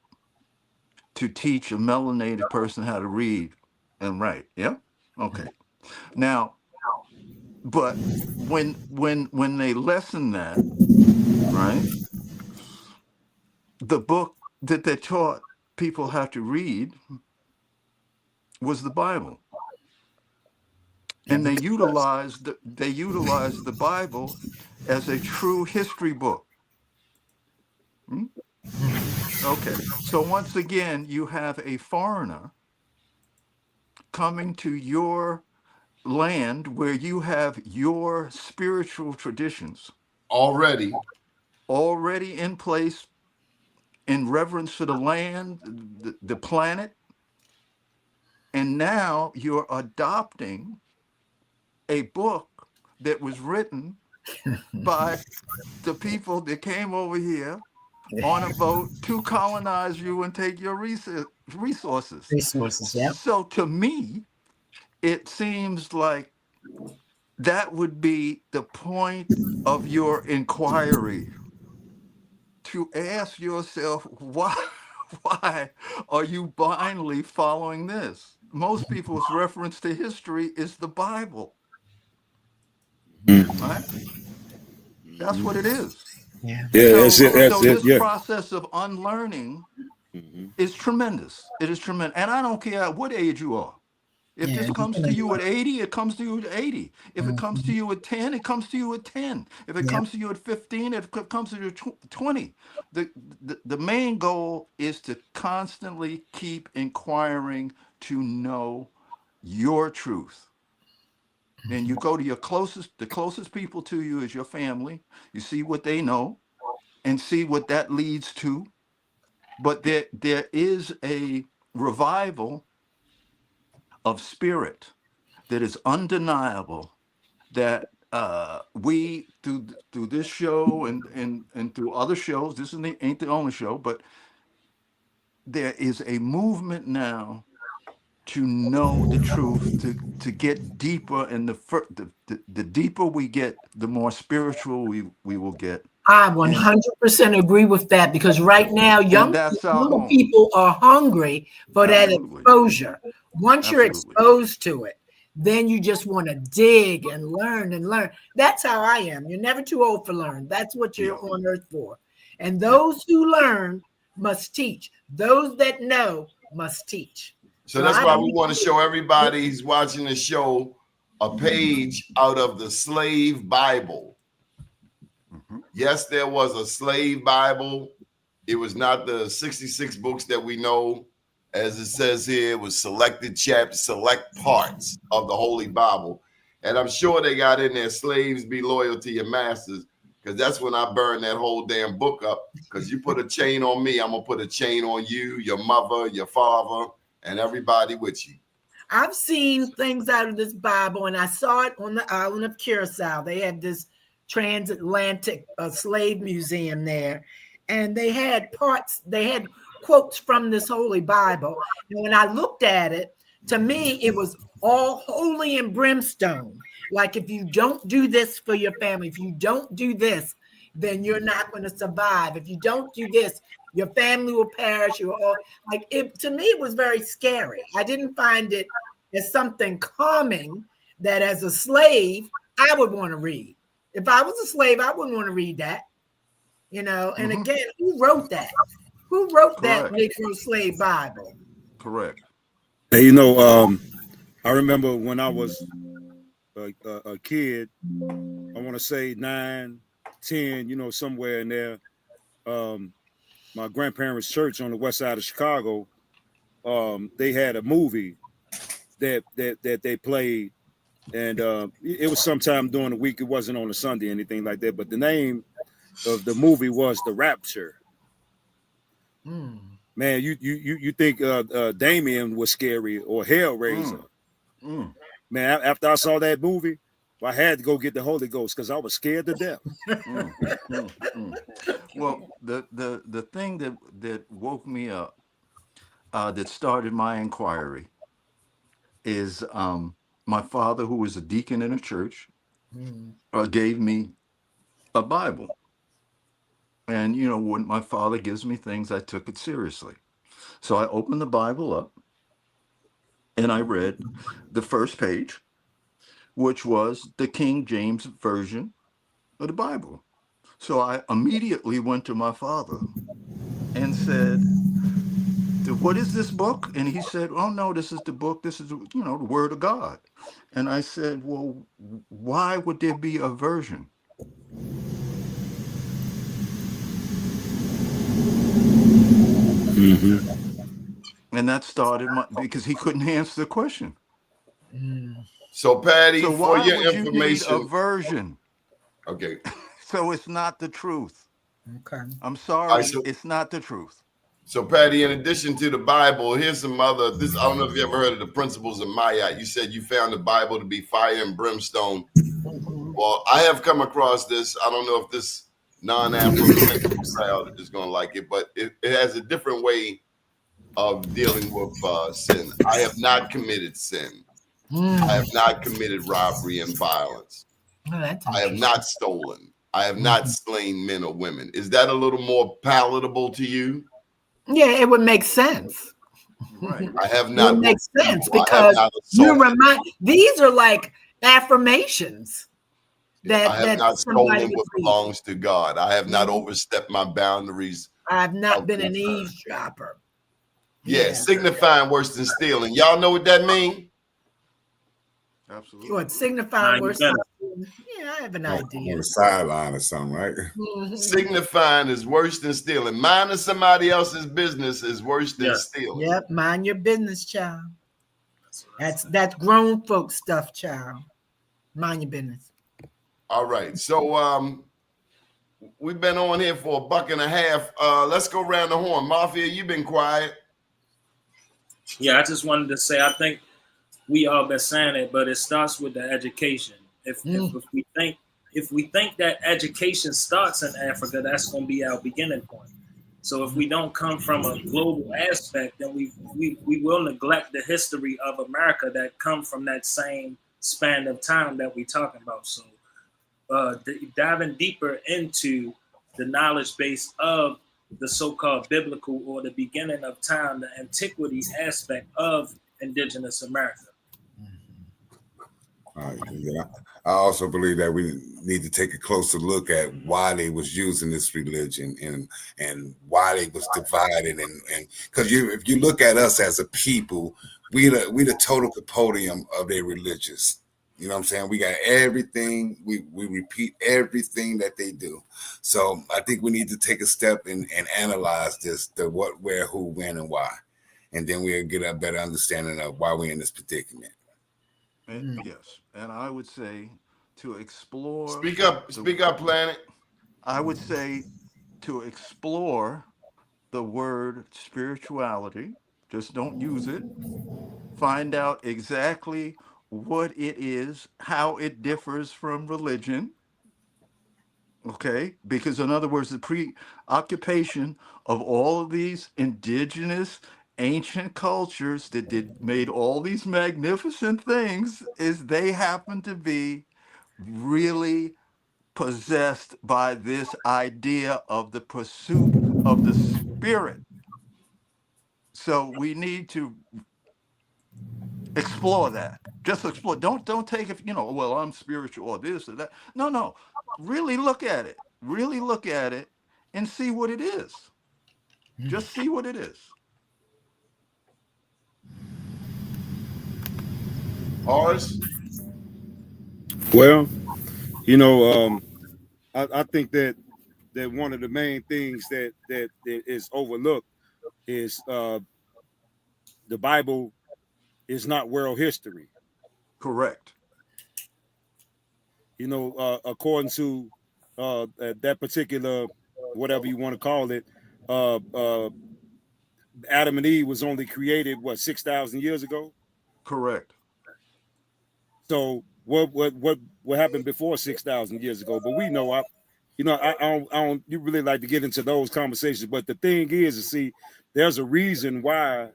G: to teach a melanated person how to read and write. Yeah? Okay. Now, but when they lessen that, right? The book that they taught people how to read was the Bible. And they utilized the Bible as a true history book. Okay. So once again, you have a foreigner coming to your land where you have your spiritual traditions
C: Already
G: in place in reverence for the land, the planet. And now you're adopting a book that was written by the people that came over here on a boat to colonize you and take your resources.
F: Yeah.
G: So to me, it seems like that would be the point of your inquiry, to ask yourself, why are you blindly following this? Most people's reference to history is the Bible. Right? That's what it is.
B: Yeah, that's it. That's
G: So
B: it.
G: this
B: Yeah.
G: process of unlearning is tremendous. It is tremendous. And I don't care what age you are. If this comes to you at 80, it comes to you at 80. If it comes to you at 10, it comes to you at 10. If it comes to you at 15, it comes to you at 20. The main goal is to constantly keep inquiring to know your truth. And you go to the closest people to you is your family. You see what they know and see what that leads to. But there is a revival of spirit that is undeniable, that we through this show and through other shows, this ain't the only show, but there is a movement now to know the truth, to get deeper, and the deeper we get, the more spiritual we will get.
F: I 100% agree with that, because right now young people are hungry for that exposure. Once you're exposed to it, then you just want to dig and learn and learn. That's how I am. You're never too old for learn. That's what you're on earth for. And those who learn must teach. Those that know must teach.
C: So that's why we want to show everybody who's watching the show a page out of the slave Bible. Yes, there was a slave Bible. It was not the 66 books that we know. As it says here, it was selected chapters, select parts of the Holy Bible. And I'm sure they got in there, slaves, be loyal to your masters, because that's when I burned that whole damn book up. Because you put a chain on me, I'm going to put a chain on you, your mother, your father, and everybody with you.
F: I've seen things out of this Bible, and I saw it on the island of Curacao. They had this transatlantic slave museum there, and they had quotes from this Holy Bible. And when I looked at it, to me, it was all holy and brimstone. Like, if you don't do this for your family, if you don't do this, then you're not going to survive. If you don't do this, your family will perish. To me, it was very scary. I didn't find it as something calming that as a slave, I would want to read. If I was a slave, I wouldn't want to read that, And again, who wrote that? Who wrote that Negro slave Bible?
G: Correct.
B: Hey, I remember when I was a kid. I want to say 9, 10, somewhere in there. My grandparents' church on the west side of Chicago. They had a movie that they played, and it was sometime during the week. It wasn't on a Sunday or anything like that. But the name of the movie was The Rapture. Man, you think Damien was scary or Hellraiser? Man, after I saw that movie, I had to go get the Holy Ghost because I was scared to death.
G: Well, the thing that woke me up, that started my inquiry, is my father, who was a deacon in a church, gave me a Bible. And, when my father gives me things, I took it seriously. So I opened the Bible up and I read the first page, which was the King James Version of the Bible. So I immediately went to my father and said, "What is this book?" And he said, "Oh, no, this is the book. This is, the Word of God." And I said, "Well, why would there be a version?" And that started because he couldn't answer the question.
C: So, Patty,
G: So
C: for
G: why
C: your
G: would you need a
C: information,
G: version?
C: okay.
G: So it's not the truth.
F: Okay.
G: I'm
C: All right,
G: sorry, it's not the truth.
C: so Patty, in addition to the Bible, here's some other. This I don't know if you ever heard of the principles of Maya. You said you found the Bible to be fire and brimstone. Well, I have come across this. I don't know if this non-Afro crowd is going to like it, but it has a different way of dealing with sin. I have not committed sin. I have not committed robbery and violence.
F: Oh, that's
C: I have not stolen. I have not slain men or women. Is that a little more palatable to you?
F: Yeah, it would make sense.
G: Right.
C: I have
F: It
C: not
F: would make
C: raped
F: sense
C: people. I have
F: because
C: not
F: you
C: assaulted.
F: these are like affirmations
C: I have
F: that
C: not
F: somebody
C: stolen
F: would
C: what
F: read.
C: belongs to God. I have not overstepped my boundaries
F: I've not
C: of
F: been an
C: concern.
F: eavesdropper.
C: Yeah, signifying worse than stealing. Y'all know what that means?
G: Absolutely.
F: What signifying worse?
E: better.
F: Yeah, I have an
D: On
F: idea.
D: the sideline or something, right?
C: Signifying is worse than stealing. Minding somebody else's business is worse than
E: Yes.
C: stealing.
F: Yep, mind your business, child. That's grown folks stuff, child. Mind your business.
C: All right. So we've been on here for $1.50. Let's go around the horn. Mafia, you've been quiet.
E: Yeah, I just wanted to say I think we all been saying it, but it starts with the education. If we think that education starts in Africa, that's going to be our beginning point. So if we don't come from a global aspect, then we will neglect the history of America that come from that same span of time that we talking about. So diving deeper into the knowledge base of the so-called biblical or the beginning of time, the antiquity aspect of Indigenous America.
D: Yeah. I also believe that we need to take a closer look at why they was using this religion and why they was divided and because if you look at us as a people, we the total compendium of their religious. You know what I'm saying? We got everything. We repeat everything that they do. So I think we need to take a step and analyze this: the what, where, who, when, and why, and then we'll get a better understanding of why we're in this predicament.
G: Yes. And I would say to explore
C: Speak up, Planet.
G: I would say to explore the word spirituality. Just don't use it. Find out exactly what it is, how it differs from religion. Okay? Because, in other words, the preoccupation of all of these indigenous ancient cultures that made all these magnificent things is they happen to be really possessed by this idea of the pursuit of the spirit. So we need to explore that. Just explore. Don't take it, well, I'm spiritual or this or that. No, no. Really look at it. Really look at it and see what it is. Just see what it is.
C: Ours.
B: Well, you know, I think that one of the main things that is overlooked is the Bible is not world history.
G: Correct.
B: You know, according to that particular, whatever you want to call it, uh, uh, Adam and Eve was only created what 6,000 years ago.
G: Correct.
B: So what happened before 6,000 years ago? But we know I don't you really like to get into those conversations. But the thing is, to see, there's a reason why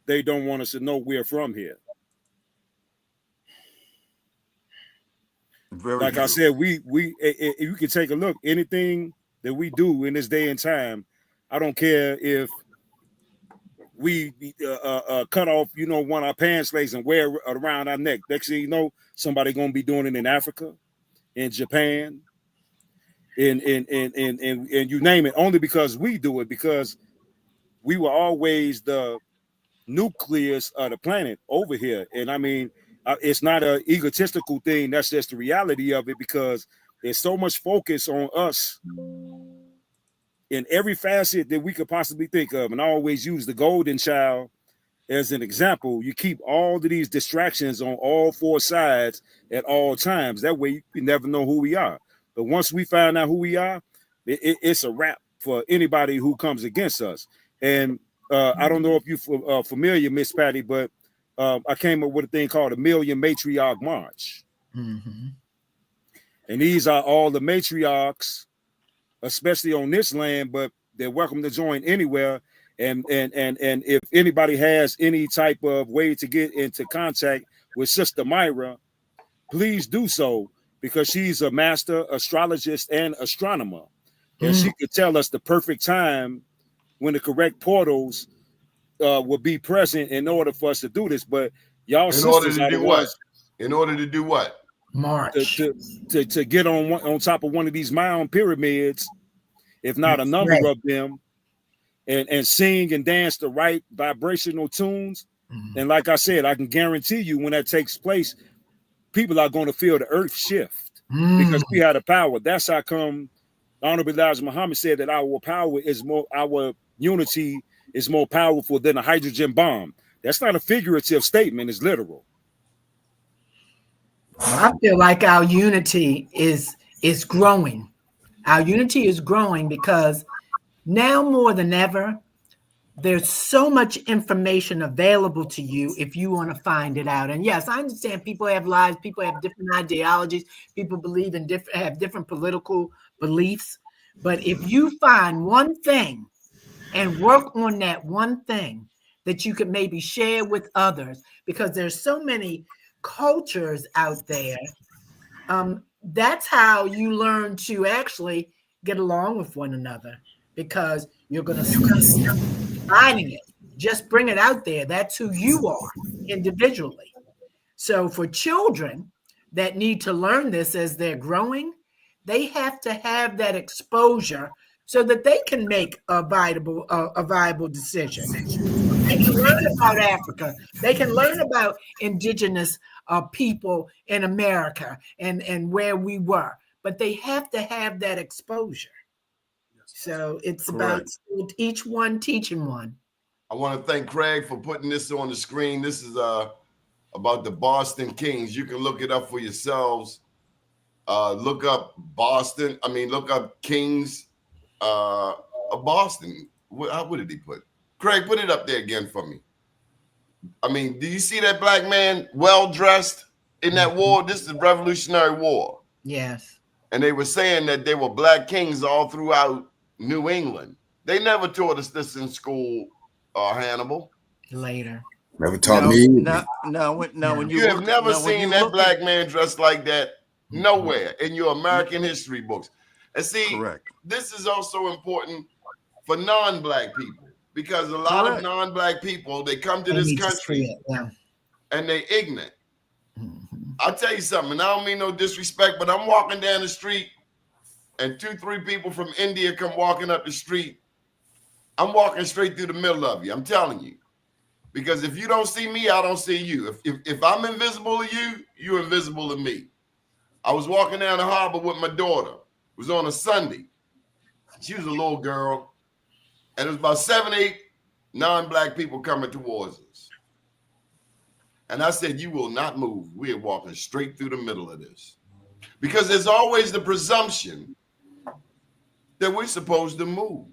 B: they don't want us to know we're from here.
G: Very
B: Like I
G: true.
B: said, you can take a look. Anything that we do in this day and time, I don't care if we cut off, one of our pants legs and wear it around our neck. Next thing you know, somebody gonna be doing it in Africa, in Japan, in you name it. Only because we do it, because we were always the nucleus of the planet over here. And I mean, it's not an egotistical thing. That's just the reality of it, because there's so much focus on us in every facet that we could possibly think of. And I always use the golden child as an example. You keep all of these distractions on all four sides at all times. That way you never know who we are. But once we find out who we are, it's a wrap for anybody who comes against us. And I don't know if you're familiar, Miss Patty, but I came up with a thing called a Million Matriarch March.
F: Mm-hmm.
B: And these are all the matriarchs, especially on this land, but they're welcome to join anywhere. And if anybody has any type of way to get into contact with Sister Myra, please do so, because she's a master astrologist and astronomer. And she could tell us the perfect time when the correct portals will be present in order for us to do this. But y'all
C: In
B: sisters
C: order to
B: are the
C: do what?
B: ones
C: In order to do what?
F: March.
B: to get on top of one of these mound pyramids, if not a number
F: Right.
B: of them, and sing and dance the right vibrational tunes.
F: Mm-hmm.
B: And like I said, I can guarantee you when that takes place, people are going to feel the earth shift, because we have the power. That's how come Honorable Elijah Muhammad said that our unity is more powerful than a hydrogen bomb. That's not a figurative statement, it's literal.
F: I feel like our unity is growing. Our unity is growing because now more than ever, there's so much information available to you if you want to find it out. And yes, I understand people have lives, people have different ideologies, people believe in have different political beliefs. But if you find one thing and work on that one thing that you could maybe share with others, because there's so many cultures out there, that's how you learn to actually get along with one another, because you're going to stop hiding it. Just bring it out there. That's who you are individually. So for children that need to learn this as they're growing, they have to have that exposure so that they can make a viable decision. They can learn about Africa. They can learn about indigenous people in America and where we were. But they have to have that exposure. So it's about each one teaching one.
C: I want to thank Craig for putting this on the screen. This is about the Boston Kings. You can look it up for yourselves. Look up Boston. Look up Kings of Boston. What did he put? Craig, put it up there again for me. Do you see that black man well-dressed in that war? This is the Revolutionary War.
F: Yes.
C: And they were saying that there were black kings all throughout New England. They never taught us this in school, Hannibal.
F: Later.
D: Never taught me.
G: Now, when
C: you have never seen that black man dressed like that nowhere in your American history books. And see, this is also important for non-black people, because a lot of non-black people, they come to this country and they ignorant. I'll tell you something, and I don't mean no disrespect, but I'm walking down the street and 2-3 people from India come walking up the street. I'm walking straight through the middle of you. I'm telling you. Because if you don't see me, I don't see you. If I'm invisible to you, you're invisible to me. I was walking down the harbor with my daughter. It was on a Sunday. She was a little girl, and it was about 7, 8 non-black people coming towards us. And I said, you will not move. We are walking straight through the middle of this. Because there's always the presumption that we're supposed to move.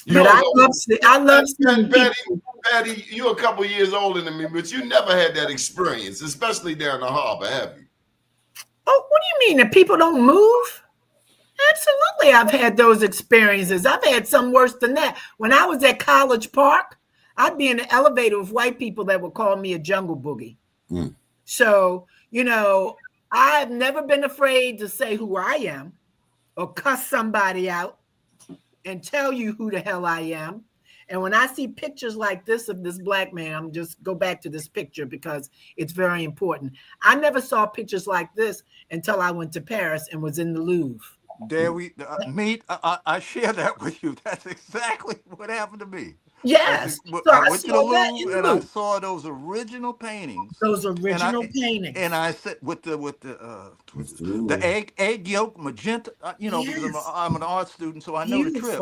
F: But I love seeing
C: Patty, you're a couple years older than me, but you never had that experience, especially down the harbor, have you?
F: Oh, what do you mean that people don't move? Absolutely, I've had those experiences. I've had some worse than that. When I was at College Park, I'd be in the elevator with white people that would call me a jungle boogie.
D: Mm.
F: So, I've never been afraid to say who I am or cuss somebody out and tell you who the hell I am. And when I see pictures like this of this black man, I'm just go back to this picture because it's very important. I never saw pictures like this until I went to Paris and was in the Louvre.
G: There I share that with you. That's exactly what happened to me.
F: Yes.
G: I went to the Louvre and I saw those original paintings.
F: Those original paintings.
G: And I said with the egg yolk magenta, because I'm an art student, so I know the trip.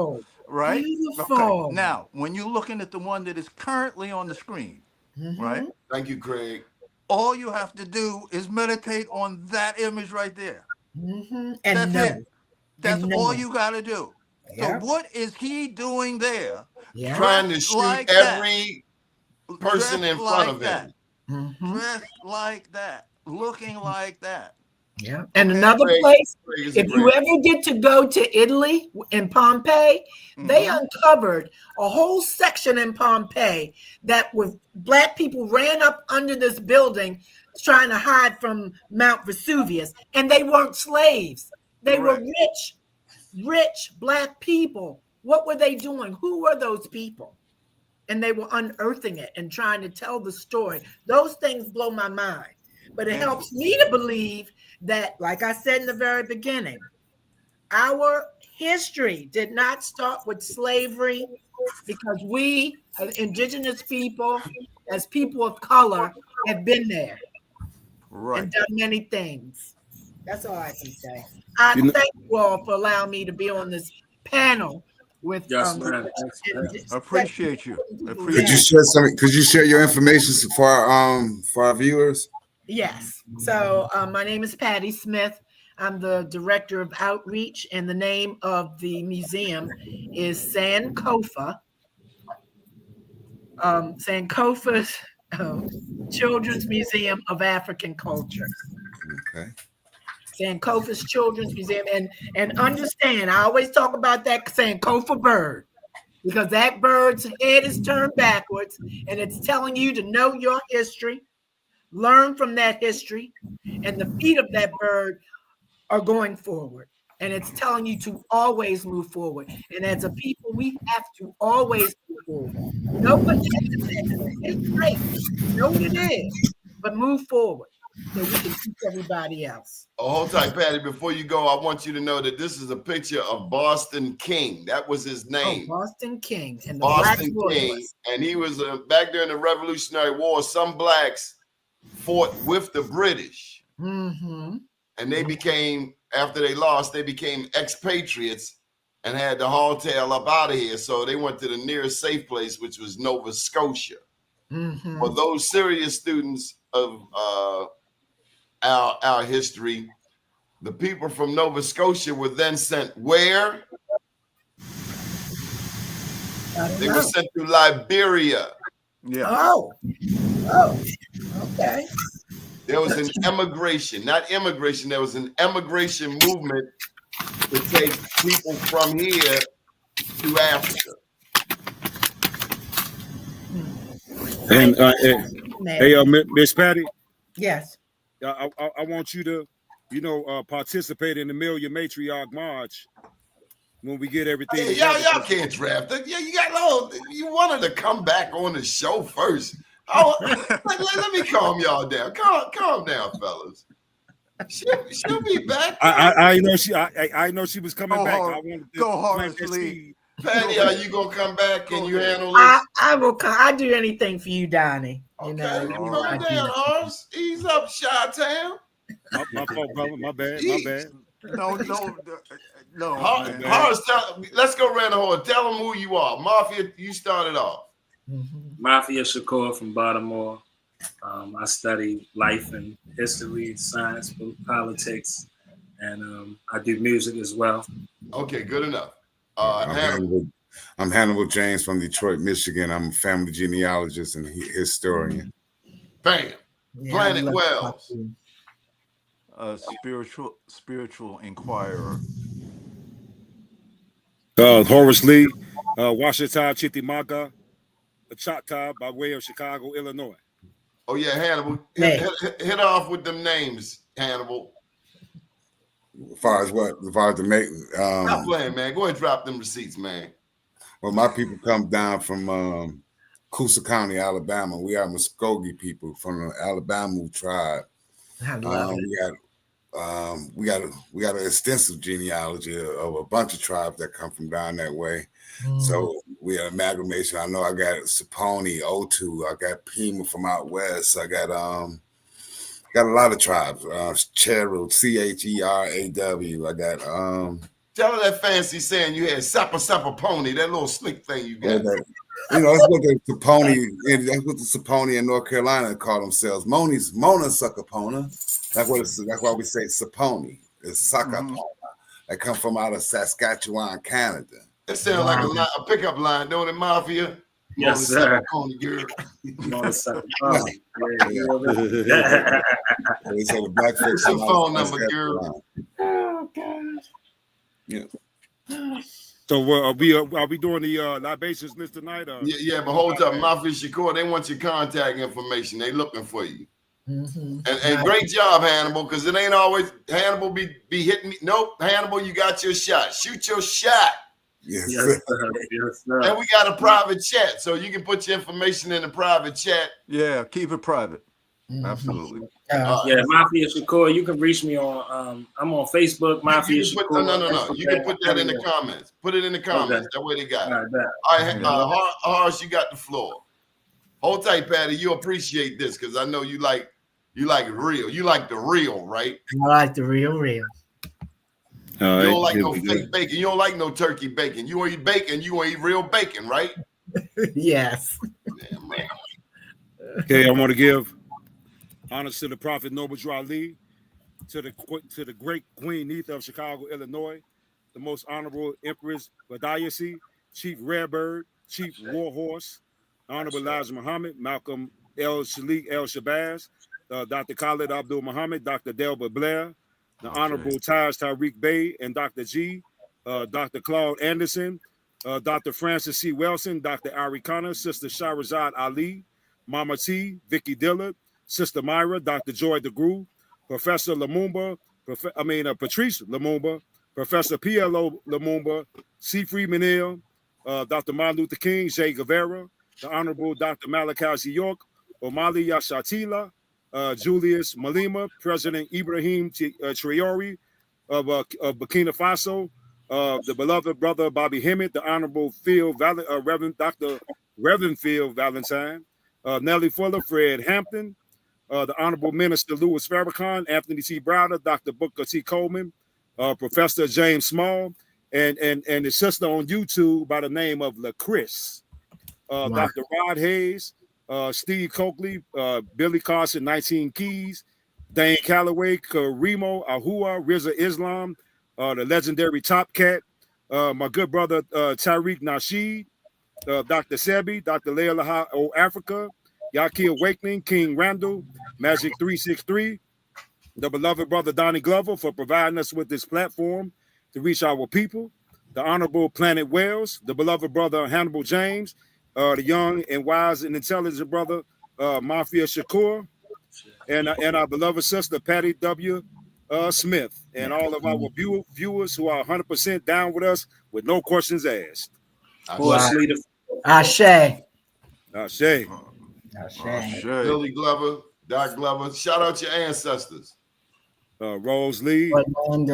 G: Right?
F: Beautiful.
G: Okay. Now, when you're looking at the one that is currently on the screen, right?
C: Thank you, Craig.
G: All you have to do is meditate on that image right there.
F: And
G: that's it. That's all you got to do.
F: Yeah.
G: So what is he doing there?
F: Yeah.
C: Trying to shoot every person in front of him.
G: Dressed like that. Looking like that.
F: Yeah. And another place, if you ever get to go to Italy in Pompeii, they uncovered a whole section in Pompeii that with black people ran up under this building trying to hide from Mount Vesuvius, and they weren't slaves. They were rich black people. What were they doing? Who were those people? And they were unearthing it and trying to tell the story. Those things blow my mind. But it helps me to believe that, like I said in the very beginning, our history did not start with slavery because we, as indigenous people, as people of color, have been there and done many things. That's all I can say. I thank you all for allowing me to be on this panel with.
G: I appreciate you.
D: Could you share something? Could you share your information for our viewers?
F: Yes. So my name is Patty Smith. I'm the director of outreach, and the name of the museum is Sankofa. Sankofa's Children's Museum of African Culture.
D: Okay.
F: Sankofa's Children's Museum. And understand, I always talk about that Sankofa bird because that bird's head is turned backwards and it's telling you to know your history, learn from that history, and the feet of that bird are going forward. And it's telling you to always move forward. And as a people, we have to always move forward. Know what it's great. Know what it is, but move forward so we can teach everybody else.
C: Oh, hold tight, Patty. Before you go, I want you to know that this is a picture of Boston King. That was his name.
F: Oh, Boston King. And the
C: Boston King. And he was back during the Revolutionary War. Some blacks fought with the British.
F: Mm-hmm.
C: And they became, after they lost, they became expatriates and had to haultail up out of here. So they went to the nearest safe place, which was Nova Scotia.
F: Mm-hmm.
C: For those serious students of our history, the people from Nova Scotia were then sent where? They were sent to Liberia.
G: Yeah.
F: Oh, okay.
C: There was an emigration, not immigration. There was an emigration movement to take people from here to Africa.
B: And hey, Miss Patty.
F: Yes.
B: I want you to, participate in the Million Matriarch March when we get everything.
C: Hey, y'all can't draft it. Yeah, you wanted to come back on the show first. Oh, let me calm y'all down. Calm down, fellas. She'll be back.
B: I know she was coming back. I wanted to
G: go
B: plant
G: Horace
B: that
G: Lee.
B: seed.
C: Patty, are you gonna come back? Can you handle this?
F: I will come. I do anything for you, Donnie. You
C: Okay,
F: know,
C: calm
F: I do
C: down,
F: that.
C: Horace. Ease up, Chi-Town.
B: My fault, brother. My bad.
G: No, man.
C: Horace, let's go around the horn. Tell them who you are. Mafia, you started off.
E: Mafia Shakur from Baltimore. I study life and history, science, politics, and I do music as well.
C: Okay, good enough.
D: I'm Hannibal James from Detroit, Michigan. I'm a family genealogist and historian.
C: Bam.
F: Yeah,
C: Planet
F: I love
C: Wells.
G: A spiritual inquirer.
B: Horace Lee, Washita Chitimaca, Choctaw by way of Chicago, Illinois.
C: Oh yeah, Hannibal.
F: Hey.
C: Hit off with them names, Hannibal.
D: As far as the make,
C: Stop playing, man. Go ahead and drop them receipts, man.
D: well, my people come down from Coosa County, Alabama. We are Muskogee people from the Alabama tribe.
F: I love it.
D: We got an extensive genealogy of a bunch of tribes that come from down that way. So we are amalgamation. I know I got Saponi, Otu, I got Pima from out west. I got a lot of tribes. Cheru, Cheraw. I got
C: Tell her that fancy saying you had Sappa Pony, that little slick thing you got.
D: that's what the Saponi in North Carolina call themselves. Mona Suckapona. That's why we say Saponi. It's Suckapona. That come from out of Saskatchewan, Canada.
C: That sounds like a pickup line, don't it, Mafia?
E: Yes, sir.
C: Pony girl.
D: It's a black
C: What's your phone number, girl?
F: Oh gosh.
D: Yeah.
B: So are we doing the libations list tonight?
C: Yeah, but hold up, Mafia Shakur, they want your contact information. They looking for you. And great job, Hannibal, because it ain't always Hannibal be hitting me. Nope, Hannibal, you got your shot. Shoot your shot.
D: Yes.
E: Yes, sir.
C: And we got a private chat, so you can put your information in the private chat.
G: Yeah, keep it private. Absolutely.
E: Yeah, Mafia Shakur. You can reach me on. I'm on Facebook. Mafia Shakur.
C: No. You can put that in the comments. Put it in the comments. That way they got it. All right, Horace, you got the floor. Hold tight, Patty. You appreciate this because I know you like real. You like the real, right?
F: I like the real.
C: You don't like no fake bacon. You don't like no turkey bacon. You want to eat bacon. You want to eat real bacon, right?
F: Yes.
C: Damn, man.
B: Okay, I want to give honors to the Prophet Noble Drew Ali, to the great Queen Neitha of Chicago, Illinois, the most honorable Empress Badayasi, Chief Redbird, Chief Warhorse, Honorable Elijah Muhammad, Malcolm El Shalik El Shabazz, Dr. Khalid Abdul Muhammad, Dr. Delbert Blair, the Honorable Taj Tariq Bey and Dr. G, Dr. Claude Anderson, Dr. Francis C. Wilson, Dr. Ari Connor, Sister Shahrazad Ali, Mama T, Vicky Dillard, Sister Myra, Dr. Joy DeGroot, Professor Lumumba, Patrice Lumumba, Professor P.L.O. Lumumba, C. Freeman Hill, Dr. Martin Luther King, Jay Guevara, the Honorable Dr. Malachi York, Omali Yashatila, Julius Malema, President Ibrahim Traore of Burkina Faso, the beloved brother Bobby Hemmett, the Honorable Reverend Phil Valentine, Nellie Fuller, Fred Hampton, the Honorable Minister Louis Farrakhan, Anthony T. Browder, Dr. Booker T. Coleman, Professor James Small, and the sister on YouTube by the name of LaChris, Dr. Rod Hayes, Steve Coakley, Billy Carson, 19 Keys, Dane Calloway, Karimo Ahua, Rizza Islam, the legendary Top Cat, my good brother Tariq Nasheed, Dr. Sebi, Dr. Leila O Africa, Yaki Awakening, King Randall, Magic 363, the beloved brother Donnie Glover for providing us with this platform to reach our people, the Honorable Planet Wells, the beloved brother Hannibal James, the young and wise and intelligent brother Mafia Shakur, and our beloved sister Patty W. Smith, and all of our viewers who are 100% down with us with no questions asked.
F: Ashe.
C: Billy Glover, Doc Glover. Shout out your ancestors.
B: Rose Lee.
F: And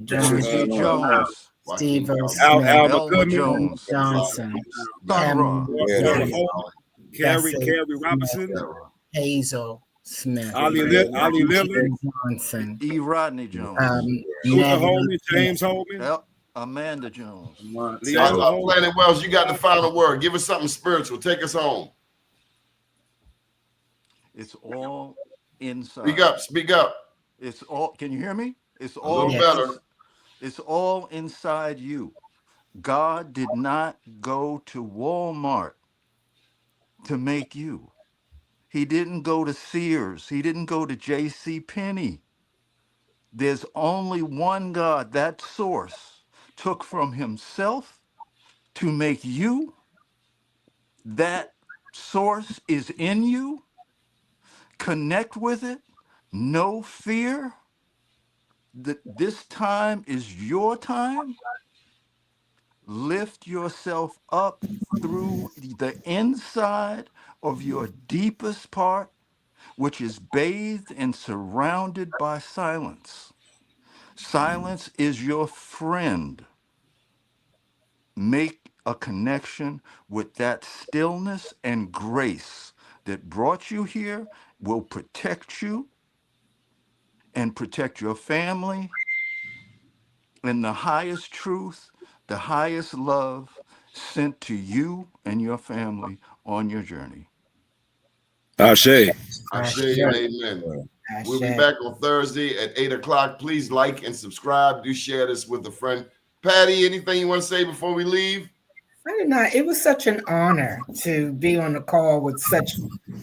G: Jones.
F: Steve Earl
C: Johnson.
F: Smith,
B: Albert
G: Elmer
B: Goodman,
G: Jones,
F: Johnson,
G: Sun Ra,
D: Yeah.
B: Laura
F: Kevin
B: Holman, Carrie
F: Bessie
B: Robinson,
F: Smith, Hazel Smith,
B: Ali Lilly,
F: Johnson,
G: E. Rodney Jones,
B: Luther
F: Maggie
B: Holman,
F: Smith,
B: James Holman,
G: Amanda Jones.
B: Leona Holman.
C: Planet Wells, you got the final word. Give us something spiritual. Take us home.
G: It's all inside.
C: Speak up. Speak up.
G: It's all. Can you hear me? It's
C: A
G: all
C: little better.
G: It's all inside you. God did not go to Walmart to make you. He didn't go to Sears. He didn't go to J.C. Penney. There's only one God. That source took from himself to make you. That source is in you. Connect with it. No fear. This time is your time. Lift yourself up through the inside of your deepest part, which is bathed and surrounded by silence. Silence is your friend. Make a connection with that stillness and grace that brought you here, will protect you and protect your family. And the highest truth, the highest love sent to you and your family on your journey.
B: Ashe.
C: Ashe and amen. We'll be back on Thursday at 8 o'clock. Please like and subscribe. Do share this with a friend. Patty, anything you want to say before we leave?
F: I did not. It was such an honor to be on the call with such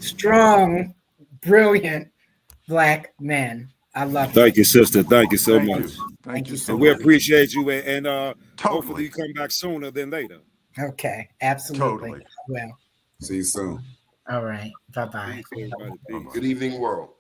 F: strong, brilliant Black men. I love it.
B: Thank you, sister. Thank you so
G: Thank
B: much.
G: you. Thank you so
B: And we
G: much.
B: appreciate you. And
G: Totally.
B: hopefully you come back sooner than later.
F: Okay, absolutely.
G: Totally.
F: Well,
D: See you soon.
F: all right. Bye-bye.
B: Peace, everybody. Peace.
C: Good evening, world.